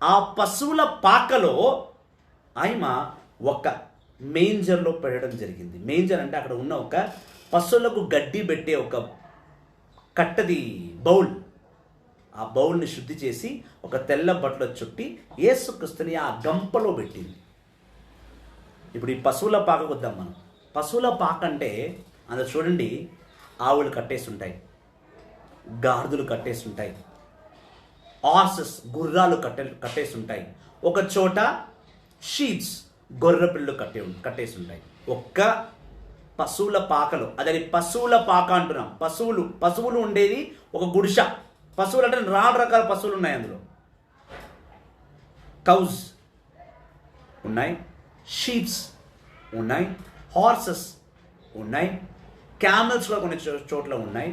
ఆ పశువుల పాకలో ఆయన ఒక మేంజర్లో పెట్టడం జరిగింది. మేంజర్ అంటే అక్కడ ఉన్న ఒక పశువులకు గడ్డి పెట్టే ఒక కట్టది బౌల్. ఆ బౌల్ని శుద్ధి చేసి ఒక తెల్ల బట్టలో చుట్టి యేసుక్రీస్తుని ఆ గంపలో పెట్టింది. ఇప్పుడు ఈ పశువుల పాకకు వద్దాం మనం. పశువుల పాక అంటే అందులో చూడండి, ఆవులు కట్టేసి ఉంటాయి, గాడిదలు కట్టేసి ఉంటాయి, హార్సెస్ గుర్రాలు కట్టేసి ఉంటాయి, ఒక చోట షీప్స్ గొర్రె పిల్లలు కట్టేసి ఉంటాయి. ఒక్క పశువుల పాకలో, అదే పశువుల పాక అంటున్నాం. పశువులు ఉండేది ఒక గుడిస. పశువులు అంటే 4 రకాల పశువులు ఉన్నాయి. అందులో కౌస్ ఉన్నాయి, షీప్స్ ఉన్నాయి, హార్సెస్ ఉన్నాయి, క్యామెల్స్ కూడా కొన్ని చోట్ల ఉన్నాయి.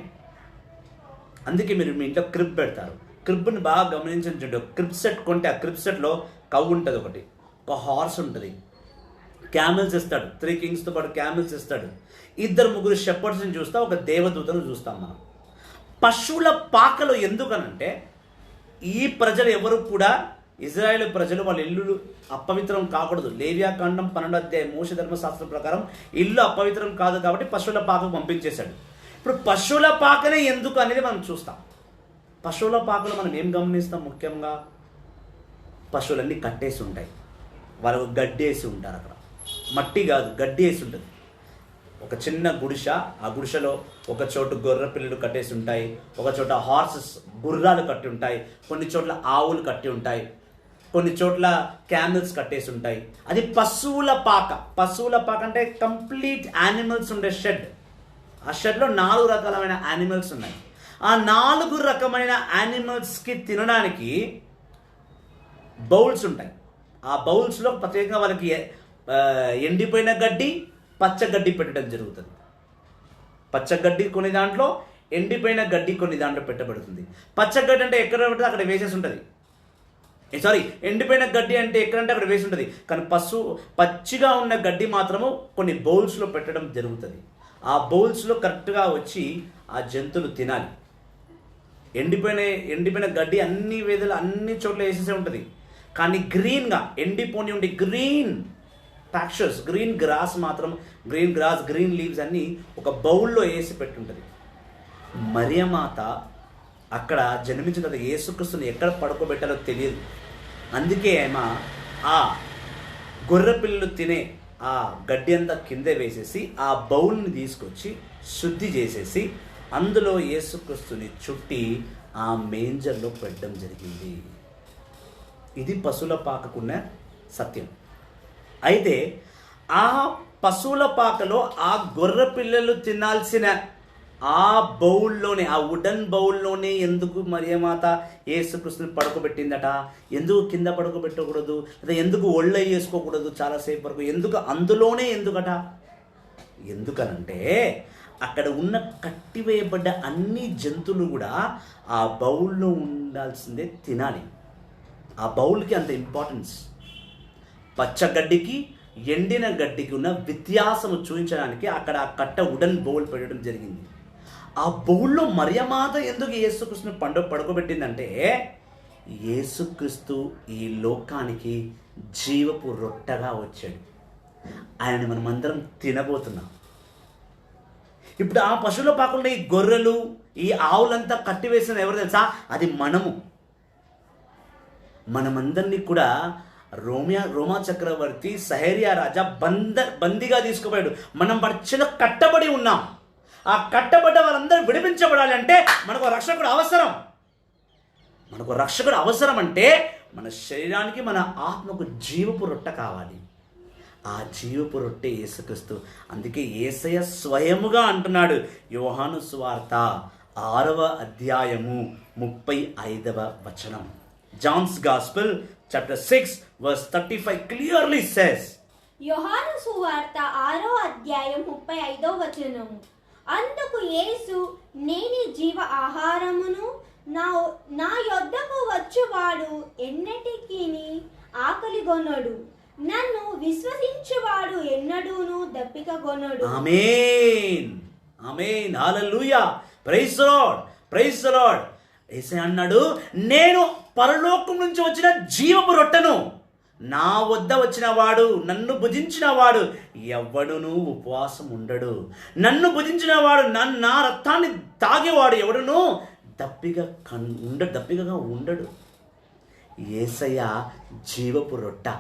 అందుకే మీరు మీ ఇంట్లో క్రిబ్ పెడతారు. క్రిబ్ని బాగా గమనించండి. చూడండి, క్రిబ్ సెట్ కొంటే ఆ క్రిబ్ సెట్లో కవ్వు ఉంటుంది, ఒక హార్స్ ఉంటుంది, క్యామెల్స్ ఇస్తాడు, 3 కింగ్స్తో పాటు క్యామెల్స్ ఇస్తాడు, 2-3 షెపర్డ్స్ని చూస్తాం, ఒక దేవదూతను చూస్తాం మనం. పశువుల పాకలో ఎందుకనంటే ఈ ప్రజలు ఎవరు కూడా, ఇజ్రాయేల్ ప్రజలు వాళ్ళ ఇల్లు అపవిత్రం కాకూడదు. లేవియాకాండం 12వ అధ్యాయం మోషే ధర్మశాస్త్రం ప్రకారం ఇల్లు అపవిత్రం కాదు కాబట్టి పశువుల పాకకు పంపించేశాడు. ఇప్పుడు పశువుల పాకనే ఎందుకు అనేది మనం చూస్తాం. పశువుల పాకలో మనం ఏం గమనిస్తాం? ముఖ్యంగా పశువులన్నీ కట్టేసి ఉంటాయి, వాళ్ళకు గడ్డి వేసి ఉంటారు. అక్కడ మట్టి కాదు, గడ్డి వేసి ఉంటుంది. ఒక చిన్న గుడిసె, ఆ గుడిసెలో ఒక చోట గొర్రె పిల్లలు కట్టేసి ఉంటాయి, ఒక చోట హార్సెస్ గుర్రాలు కట్టి ఉంటాయి, కొన్ని చోట్ల ఆవులు కట్టి ఉంటాయి, కొన్ని చోట్ల క్యామెల్స్ కట్టేసి ఉంటాయి. అది పశువుల పాక. పశువుల పాక అంటే కంప్లీట్ యానిమల్స్ ఉండే షెడ్. ఆ షెడ్లో 4 రకాలమైన యానిమల్స్ ఉన్నాయి. ఆ 4 రకమైన యానిమల్స్కి తినడానికి బౌల్స్ ఉంటాయి. ఆ బౌల్స్లో ప్రత్యేకంగా వాళ్ళకి ఎండిపోయిన గడ్డి, పచ్చగడ్డి పెట్టడం జరుగుతుంది. పచ్చగడ్డి కొన్ని దాంట్లో, ఎండిపోయిన గడ్డి కొన్ని దాంట్లో పెట్టబడుతుంది. పచ్చగడ్డి అంటే ఎక్కడ ఉంటుంది అక్కడ వేసేసి ఉంటుంది. ఎండిపోయిన గడ్డి అంటే ఎక్కడంటే అక్కడ వేసి ఉంటుంది. కానీ పచ్చిగా ఉన్న గడ్డి మాత్రము కొన్ని బౌల్స్లో పెట్టడం జరుగుతుంది. ఆ బౌల్స్లో కరెక్ట్గా వచ్చి ఆ జంతువులు తినాలి. ఎండిపోయిన గడ్డి అన్ని వేదలు అన్ని చోట్ల వేసేసే ఉంటుంది. కానీ గ్రీన్గా ఎండిపోని ఉండి గ్రీన్ ప్యాక్చర్స్, గ్రీన్ గ్రాస్ మాత్రం, గ్రీన్ లీవ్స్ అన్నీ ఒక బౌల్లో వేసి పెట్టుంటుంది. మరియమాత అక్కడ జన్మించిన తర్వాత యేసుక్రీస్తుని ఎక్కడ పడుకోబెట్టాలో తెలియదు. అందుకే ఆమె ఆ గొర్రె పిల్లలు తినే ఆ గడ్డి అంతా కింద వేసేసి ఆ బౌల్ని తీసుకొచ్చి శుద్ధి చేసేసి అందులో యేసుక్రీస్తుని చుట్టి ఆ మేంజర్లో పెట్టడం జరిగింది. ఇది పశువుల పాకకున్న సత్యం. అయితే ఆ పశువుల పాకలో ఆ గొర్రె పిల్లలు తినాల్సిన ఆ బౌల్లోనే, ఆ వుడన్ బౌల్లోనే ఎందుకు మరియమాత యేసుక్రీస్తుని పడుకోబెట్టిందట? ఎందుకు కింద పడుకోబెట్టకూడదు, లేదా ఎందుకు ఒళ్ళ వేసుకోకూడదు చాలాసేపు వరకు? ఎందుకు అందులోనే ఎందుకట? ఎందుకనంటే అక్కడ ఉన్న కట్టివేయబడ్డ అన్ని జంతువులు కూడా ఆ బౌల్లో ఉండాల్సిందే తినాలి. ఆ బౌల్కి అంత ఇంపార్టెన్స్. పచ్చగడ్డికి ఎండిన గడ్డికి ఉన్న వ్యత్యాసము చూపించడానికి అక్కడ ఆ కట్ట వుడన్ బౌల్ పెట్టడం జరిగింది. ఆ బౌల్లో మరియమాత ఎందుకు యేసుక్రీస్తుని పడుకోబెట్టిందంటే యేసుక్రీస్తు ఈ లోకానికి జీవపు రొట్టెగా వచ్చాడు. ఆయనని మనమందరం తినబోతున్నాం. ఇప్పుడు ఆ పశువుల పాకుండా ఈ గొర్రెలు, ఈ ఆవులంతా కట్టివేసిన ఎవరు తెలుసా? అది మనమందరినీ కూడా రోమా చక్రవర్తి సహేరియా రాజా బందీగా తీసుకుపోయాడు. మనం పక్షులు కట్టబడి ఉన్నాం. ఆ కట్టబడ్డ వారందరూ విడిపించబడాలి అంటే మనకు రక్షకుడు అవసరం. మనకు రక్షకుడు అవసరం అంటే మన శరీరానికి, మన ఆత్మకు జీవపు రొట్టె కావాలి. ఆ జీవపు రొట్టె యేసుక్రీస్తు. అందుకే యేసయ్య స్వయముగా అంటున్నాడు, యోహాను సువార్త 6వ అధ్యాయము 35వ వచనం. Johne's gospel chapter 6 verse 35 clearly says, యోహాను సువార్త 6వ అధ్యాయం 35వ వచనం. అందుకు యేసు, నేని జీవ ఆహారమును, నా యొద్దకు వచ్చువాడు ఎన్నటికీ ఆకలిగొనడు, నన్ను విశ్వసించువాడు ఎన్నడూను దప్పికగొనడు. Amen, amen, hallelujah, praise the lord, praise the lord. యేసయ్య అన్నాడు, నేను పరలోకం నుంచి వచ్చిన జీవపు రొట్టెను. నా వద్ద వచ్చిన వాడు, నన్ను భుజించిన వాడు ఎవడును ఉపవాసం ఉండడు. నన్ను భుజించిన వాడు, నా రక్తాన్ని తాగేవాడు ఎవడును దప్పికగా ఉండడు. యేసయ్య జీవపు రొట్టె.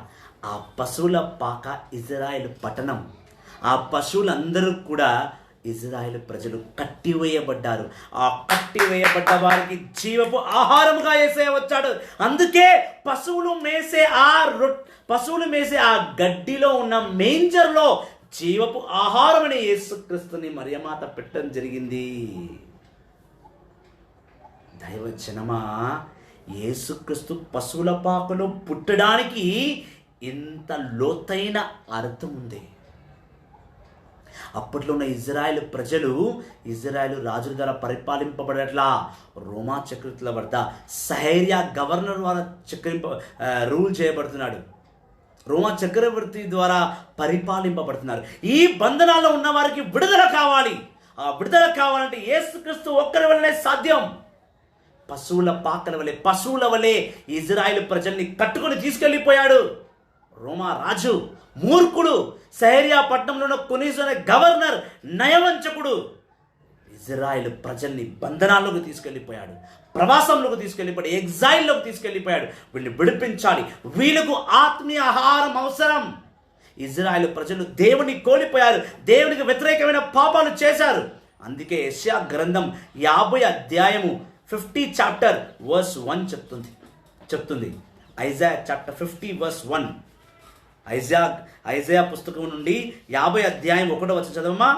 ఆ పశువుల పాక ఇజ్రాయేల్ పట్టణం. ఆ పశువులందరూ కూడా ఇజ్రాయేల్ ప్రజలు కట్టివేయబడ్డారు. ఆ కట్టివేయబడ్డ వారికి జీవపు ఆహారముగా యేసయ్య వచ్చాడు. అందుకే పశువులు మేసే ఆ గడ్డిలో ఉన్న మేంజర్లో జీవపు ఆహారమని యేసుక్రీస్తుని మరియమాత పెట్టడం జరిగింది. దైవజనమా, యేసుక్రీస్తు పశువుల పాకలో పుట్టడానికి ఇంత లోతైన అర్థం ఉంది. అప్పట్లో ఉన్న ఇజ్రాయెల్ ప్రజలు ఇజ్రాయెల్ రాజుల ద్వారా పరిపాలింపబడట్లా. రోమా చక్రవర్తుల వద్ద సహేరియా గవర్నర్ ద్వారా రూల్ చేయబడుతున్నాడు. రోమా చక్రవర్తి ద్వారా పరిపాలింపబడుతున్నారు. ఈ బంధనాల్లో ఉన్న వారికి విడుదల కావాలి. ఆ విడుదల కావాలంటే యేసుక్రీస్తు ఒక్కరి వల్లనే సాధ్యం. పశువుల వలె ఇజ్రాయెల్ ప్రజల్ని కట్టుకొని తీసుకెళ్ళిపోయాడు రోమా రాజు. మూర్ఖుడు, సహేరియా పట్టణంలో ఉన్న కొనీసు అనే గవర్నర్ నయవంచకుడు ఇజ్రాయెల్ ప్రజల్ని బంధనాల్లోకి తీసుకెళ్ళిపోయాడు, ప్రవాసంలోకి తీసుకెళ్ళిపోయాడు, ఎగ్జైల్లోకి తీసుకెళ్ళిపోయాడు. వీళ్ళని విడిపించాలి. వీళ్ళకు ఆత్మీయ ఆహారం అవసరం. ఇజ్రాయెల్ ప్రజలు దేవుని కోల్పోయారు, దేవునికి వ్యతిరేకమైన పాపాలు చేశారు. అందుకే యెషయా గ్రంథం 50 అధ్యాయము 50 చాప్టర్ వర్స్ 1 చెప్తుంది. Isaiah chapter 50 verse 1. ఐజాయా పుస్తకం నుండి 50 అధ్యాయం 1వ వచనం చదవమ్మా.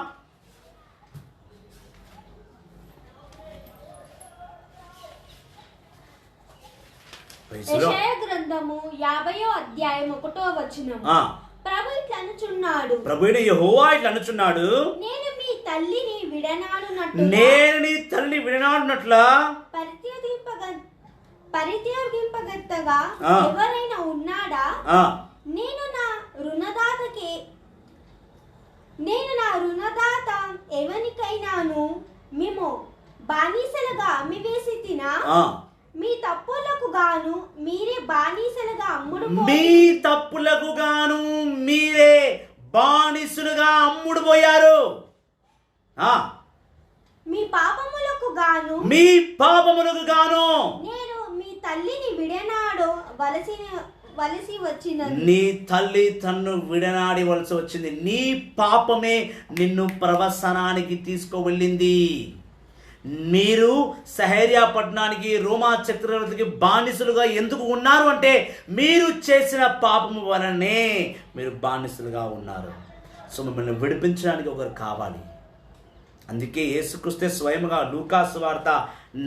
యెషయా గ్రంథము 50వ అధ్యాయం 1వ వచనం. ప్రభు ఇట్లా అనుచున్నాడు, ప్రభువైన యెహోవా ఇట్లా అనుచున్నాడు, నేను నీ తల్లిని విడనాడునట్లా పరిత్యజింపగత్తగా ఎవరైనా ఉన్నాడా? నేను నా నేను నా రుణదాత ఎవరికైనాను మేము బానిసలుగా అమ్మివేసి తినా, ఆ, మీ తప్పులకు గాను మీరే బానిసలుగా అమ్ముడు మీ తప్పులకు గాను మీరే బానిసులుగా అమ్ముడు పోయారు. మీ పాపములకు గాను మీ పాపములకు గాను నేను మీ తల్లిని విడనాడు వలసి వచ్చినది. నీ తల్లి తన్ను విడనాడివలసి వచ్చింది. నీ పాపమే నిన్ను ప్రవసనానికి తీసుకువెళ్ళింది. మీరు సహేరియా పట్టణానికి రోమా చక్రవర్తికి బానిసలుగా ఎందుకు ఉన్నారు అంటే మీరు చేసిన పాపము వలనే మీరు బానిసలుగా ఉన్నారు. సో మిమ్మల్ని విడిపించడానికి ఒకరు కావాలి. అందుకే యేసుక్రీస్తే స్వయంగా లూకా సువార్త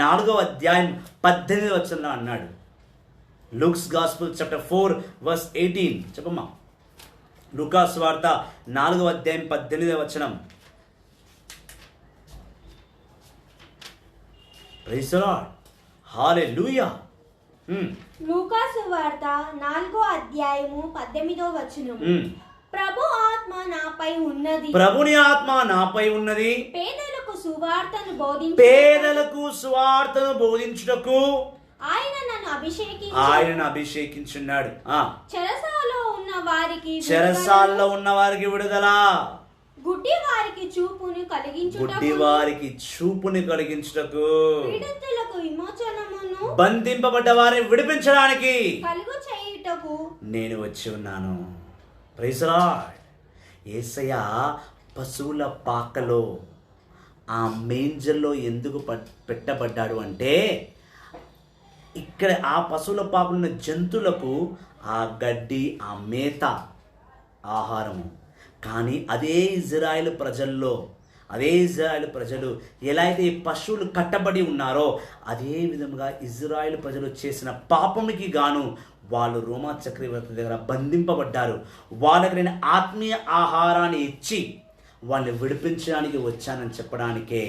4వ అధ్యాయం 18వ వచనంలో అన్నాడు. లూక్స్ గాస్పెల్ చాప్టర్ 4:18 చెప్పమ్మా. లూకా సువార్త 4వ అధ్యాయం 18వ వచనం. ప్రైజ్ ది లార్డ్, హల్లెలూయా. లూకా సువార్త 4వ అధ్యాయము 18వ వచనం. ప్రభు ఆత్మ నాపై ఉన్నది, ప్రభుని ఆత్మ నాపై ఉన్నది, పేదలకు సువార్తను బోధించుటకు ఆయన అభిషేకించున్నాడు. చెరసాలలో ఉన్న వారికి విడుదల, గుడ్డి వారికి చూపుని కలిగించుటకు, పీడితులకు విమోచనమును, బంధింపబడ్డ వారిని విడిపించడానికి కలుగు చేయుటకు నేను వచ్చి ఉన్నాను. Praise the lord. యేసయ్య పశువుల పాకలో ఆ మేంజర్లో ఎందుకు పెట్టబడ్డాడు అంటే ఇక్కడ ఆ పశువుల పాకలో ఉన్న జంతువులకు ఆ గడ్డి, ఆ మేత ఆహారము. కానీ అదే ఇజ్రాయేల్ ప్రజలు ఎలా అయితే ఈ పశువులు కట్టబడి ఉన్నారో అదే విధంగా ఇజ్రాయేల్ ప్రజలు చేసిన పాపముకి గాను వాళ్ళు రోమా చక్రవర్తి దగ్గర బంధింపబడ్డారు. వాళ్ళకి నేను ఆత్మీయ ఆహారాన్ని ఇచ్చి వాళ్ళని విడిపించడానికి వచ్చానని చెప్పడానికే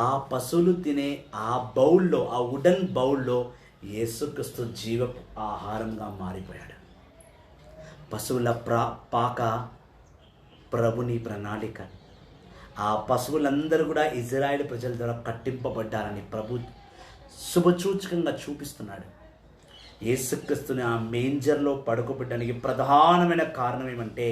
ఆ పశువులు తినే ఆ బౌల్లో, ఆ వుడెన్ బౌల్లో యేసుక్రీస్తు జీవపు ఆహారంగా మారిపోయాడు. పశువుల పాక ప్రభుని ప్రణాళిక. ఆ పశువులందరూ కూడా ఇజ్రాయేల్ ప్రజల ద్వారా కట్టింపబడ్డారని ప్రభు శుభసూచకంగా చూపిస్తున్నాడు. యేసుక్రీస్తుని ఆ మేంజర్లో పడుకోబెట్టడానికి ప్రధానమైన కారణం ఏమంటే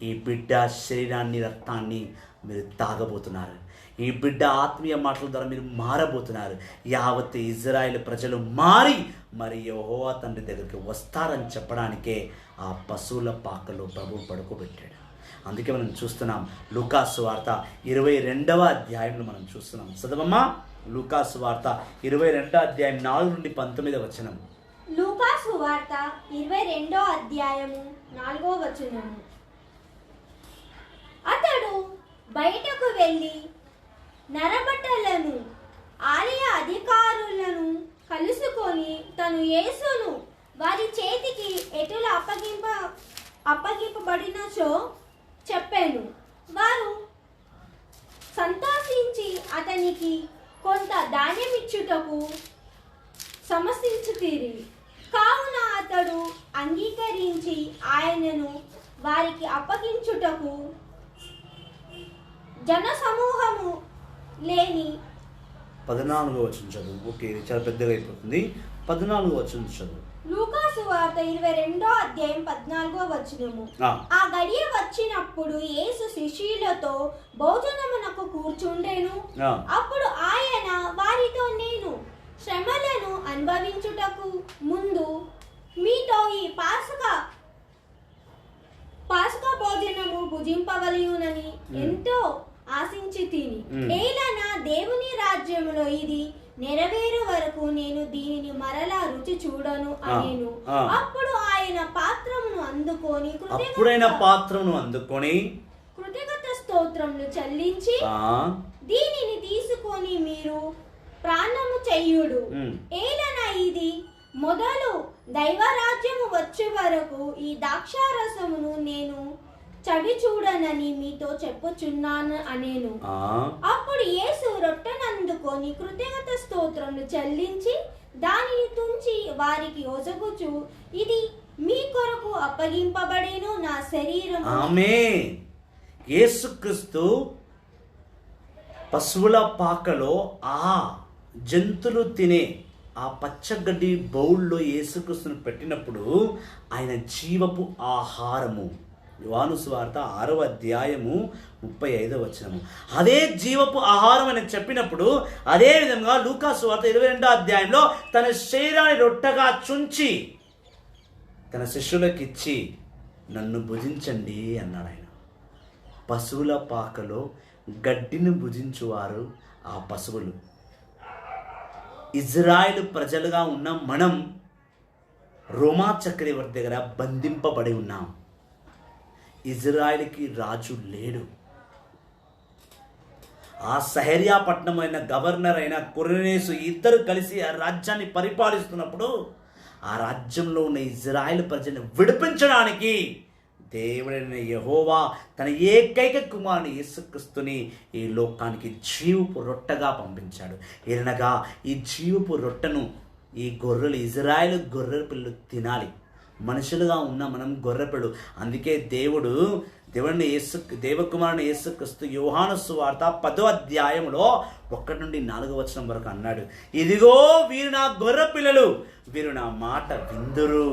ఈ బిడ్డ శరీరాన్ని, రక్తాన్ని మీరు తాగబోతున్నారు. ఈ బిడ్డ ఆత్మీయ మాటల ద్వారా మీరు మారబోతున్నారు. యావత్ ఇజ్రాయేల్ ప్రజలు మారి మరి యెహోవా తండ్రి దగ్గరికి వస్తారని చెప్పడానికే ఆ పశువుల పాకలో ప్రభువు పడుకోబెట్టాడు. అందుకే మనం చూస్తున్నాం లూకా సువార్త 22వ అధ్యాయంలో మనం చూస్తున్నాం. చదవమ్మా. లూకా సువార్త 22వ అధ్యాయం 4 నుండి 19వ వచనం. లూకా సువార్త 22వ అధ్యాయము 4వ వచనం. అతడు బయటకు వెళ్ళి నరబట్టలను, ఆలయ అధికారులను కలుసుకొని తను యేసును వారి చేతికి ఎటుల అప్పగింపబడినచో చెప్పాను. వారు సంతోషించి అతనికి కొంత ధాన్యమిచ్చుటకు సమసించుతీరి. కావున అతడు అంగీకరించి ఆయనను వారికి అప్పగించుటకు జన సమూహము లేని 14వ వచనం చదువు. ఓకే, చాలా పెద్దగా అయిపోతుంది. 14వ వచనం చదువు. లూకా సువార్త 22వ అధ్యాయం 14వ వచనము. ఆ గడియ వచ్చినప్పుడు యేసు శిష్యులతో భోజనమునకు కూర్చుండెను. అప్పుడు ఆయన వారితో, నేను శ్రమలను అనుభవించుటకు ముందు మీతో ఈ పాస్కా భోజనము భుజింపవలయునని ఎంతో ఆశించి తిని, ఏలనా దేవుని రాజ్యములో ఇది నెరవేరు వరకు నేను దీనిని మరలా రుచి చూడను అనేను. అప్పుడు ఆయన పాత్రమును అందుకొని కృతజ్ఞత స్తోత్రములు చెల్లించి దీనిని తీసుకొని మీరు ప్రాణము చెయ్యుడు. ఏలనా ఇది మొదలు దైవరాజ్యము వచ్చే వరకు ఈ ద్రాక్షారసమును నేను చవి చూడనని మీతో చెప్పుచున్నాను అనేను. అప్పుడు యేసు రొట్టెనందుకొని కృతజ్ఞత స్తోత్రములు చెల్లించి దానిని తుంచి వారికి ఒసగుచు, ఇది మీ కొరకు అప్పగింపబడేను నా శరీరం. ఆమేన్. యేసుక్రీస్తు పశువుల పాకలో ఆ జంతువులు తినే ఆ పచ్చగడ్డి బౌల్లో యేసుక్రీస్తుని పెట్టినప్పుడు ఆయన జీవపు ఆహారము. యోహాను సువార్త 6వ అధ్యాయము 35వ వచనము. అదే జీవపు ఆహారం అని చెప్పినప్పుడు అదే విధంగా లూకా సువార్త 22వ అధ్యాయంలో తన శరీరాన్ని రొట్టెగా చుంచి తన శిష్యులకు ఇచ్చి నన్ను భుజించండి అన్నాడు ఆయన. పశువుల పాకలో గడ్డిని భుజించువారు ఆ పశువులు. ఇజ్రాయేలు ప్రజలుగా ఉన్న మనం రోమా చక్రవర్తి దగ్గర బంధింపబడి ఉన్నాం. ఇజ్రాయేల్కి రాజు లేడు. ఆ సహరియా పట్టణం అయిన గవర్నర్ అయిన కొర్నేసు ఇద్దరు కలిసి ఆ రాజ్యాన్ని పరిపాలిస్తున్నప్పుడు ఆ రాజ్యంలో ఉన్న ఇజ్రాయేల్ ప్రజలను విడిపించడానికి దేవుడైన యెహోవా తన ఏకైక కుమారుని యేసుక్రీస్తుని ఈ లోకానికి జీవపు రొట్టెగా పంపించాడు. ఏలనగా ఈ జీవపు రొట్టెను ఈ గొర్రెలు, ఇజ్రాయేల్ గొర్రె పిల్లలు తినాలి. మనుషులుగా ఉన్న మనం గొర్రెపిల్లు. అందుకే దేవకుమారుని యేసుక్రీస్తు యోహాను సువార్త 10వ అధ్యాయంలో 1 నుండి 4వ వచనం వరకు అన్నాడు, ఇదిగో వీరు నా గొర్రె పిల్లలు, వీరు నా మాట విందురు,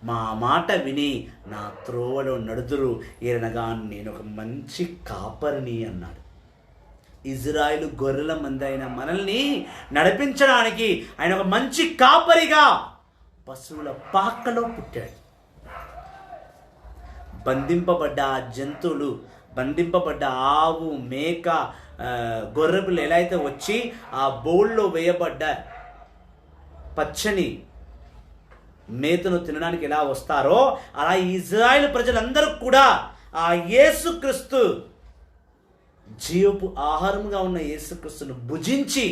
మా మాట విని నా త్రోవలో నడుదురు, ఏనగా నేను ఒక మంచి కాపరిని అన్నాడు. ఇజ్రాయేలు గొర్రెల మంది అయిన మనల్ని నడిపించడానికి ఆయన ఒక మంచి కాపరిగా పశువుల పాకలో పుట్టాడు. బంధింపబడ్డ ఆ జంతువులు, బంధింపబడ్డ ఆవు, మేక, గొర్రెపిల్ల ఎలా అయితే వచ్చి ఆ బౌల్లో వేయబడ్డ పచ్చని మేతను తినడానికి ఎలా వస్తారో అలా ఇజ్రాయేల్ ప్రజలందరూ కూడా ఆ యేసుక్రీస్తు జీవపు ఆహారంగా ఉన్న యేసుక్రీస్తును భుజించి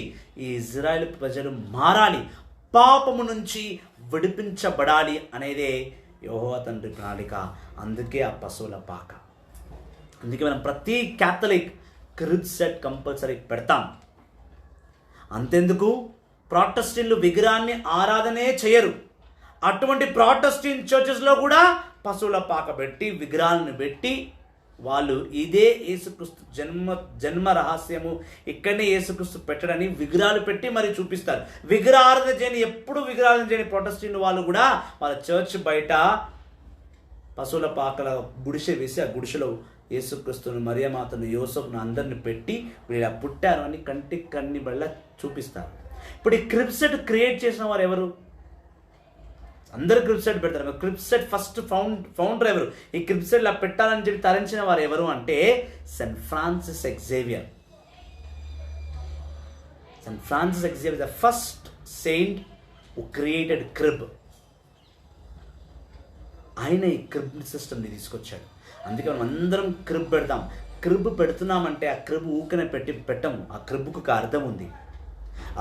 ఈ ఇజ్రాయేల్ ప్రజలు మారాలి, పాపము నుంచి విడిపించబడాలి అనేదే యెహోవా తండ్రి ప్రణాళిక. అందుకే ఆ పశువుల పాక. అందుకే మనం ప్రతి క్యాథలిక్ క్రిబ్ సెట్ కంపల్సరీ పెడతాం. అంతెందుకు, ప్రాటెస్టెంట్లు విగ్రహాన్ని ఆరాధనే చేయరు. అటువంటి ప్రాటెస్టెంట్ చర్చెస్లో కూడా పశువుల పాక పెట్టి విగ్రహాలను పెట్టి వాళ్ళు ఇదే యేసుక్రీస్తు జన్మ రహస్యము, ఇక్కడనే యేసుక్రీస్తు పెట్టడని విగ్రహాలు పెట్టి మరి చూపిస్తారు. విగ్రహారాధన చేయని, ఎప్పుడు విగ్రహారాధన చేయని ప్రొటెస్టెంట్ వాళ్ళు కూడా వాళ్ళ చర్చ్ బయట పశువుల పాకల గుడిసె వేసి ఆ గుడిసెలో యేసుక్రీస్తును, మరియమాతను, యోసేపును అందరిని పెట్టి వీళ్ళు ఇలా పుట్టారు అని కంటికి కన్ని బళ్ళ చూపిస్తారు. ఇప్పుడు ఈ క్రిబ్సెట్ క్రియేట్ చేసిన వారు ఎవరు? అందరు క్రిబ్సెట్ పెడతారు. క్రిబ్సెట్ ఫస్ట్ ఫౌండర్ ఎవరు? ఈ క్రిబ్సెట్ ఇలా పెట్టాలని చెప్పి తరించిన వారు ఎవరు అంటే Saint Francis Xavier. Saint Francis Xavier the first Saint who created crib. ఆయన ఈ క్రిబ్ సిస్టమ్ని తీసుకొచ్చాడు. అందుకే మనం అందరం క్రిబ్ పెడతాం. క్రిబ్ పెడుతున్నామంటే ఆ క్రిబ్ ఊకనే పెట్టము. ఆ క్రిబ్కు ఒక అర్థం ఉంది.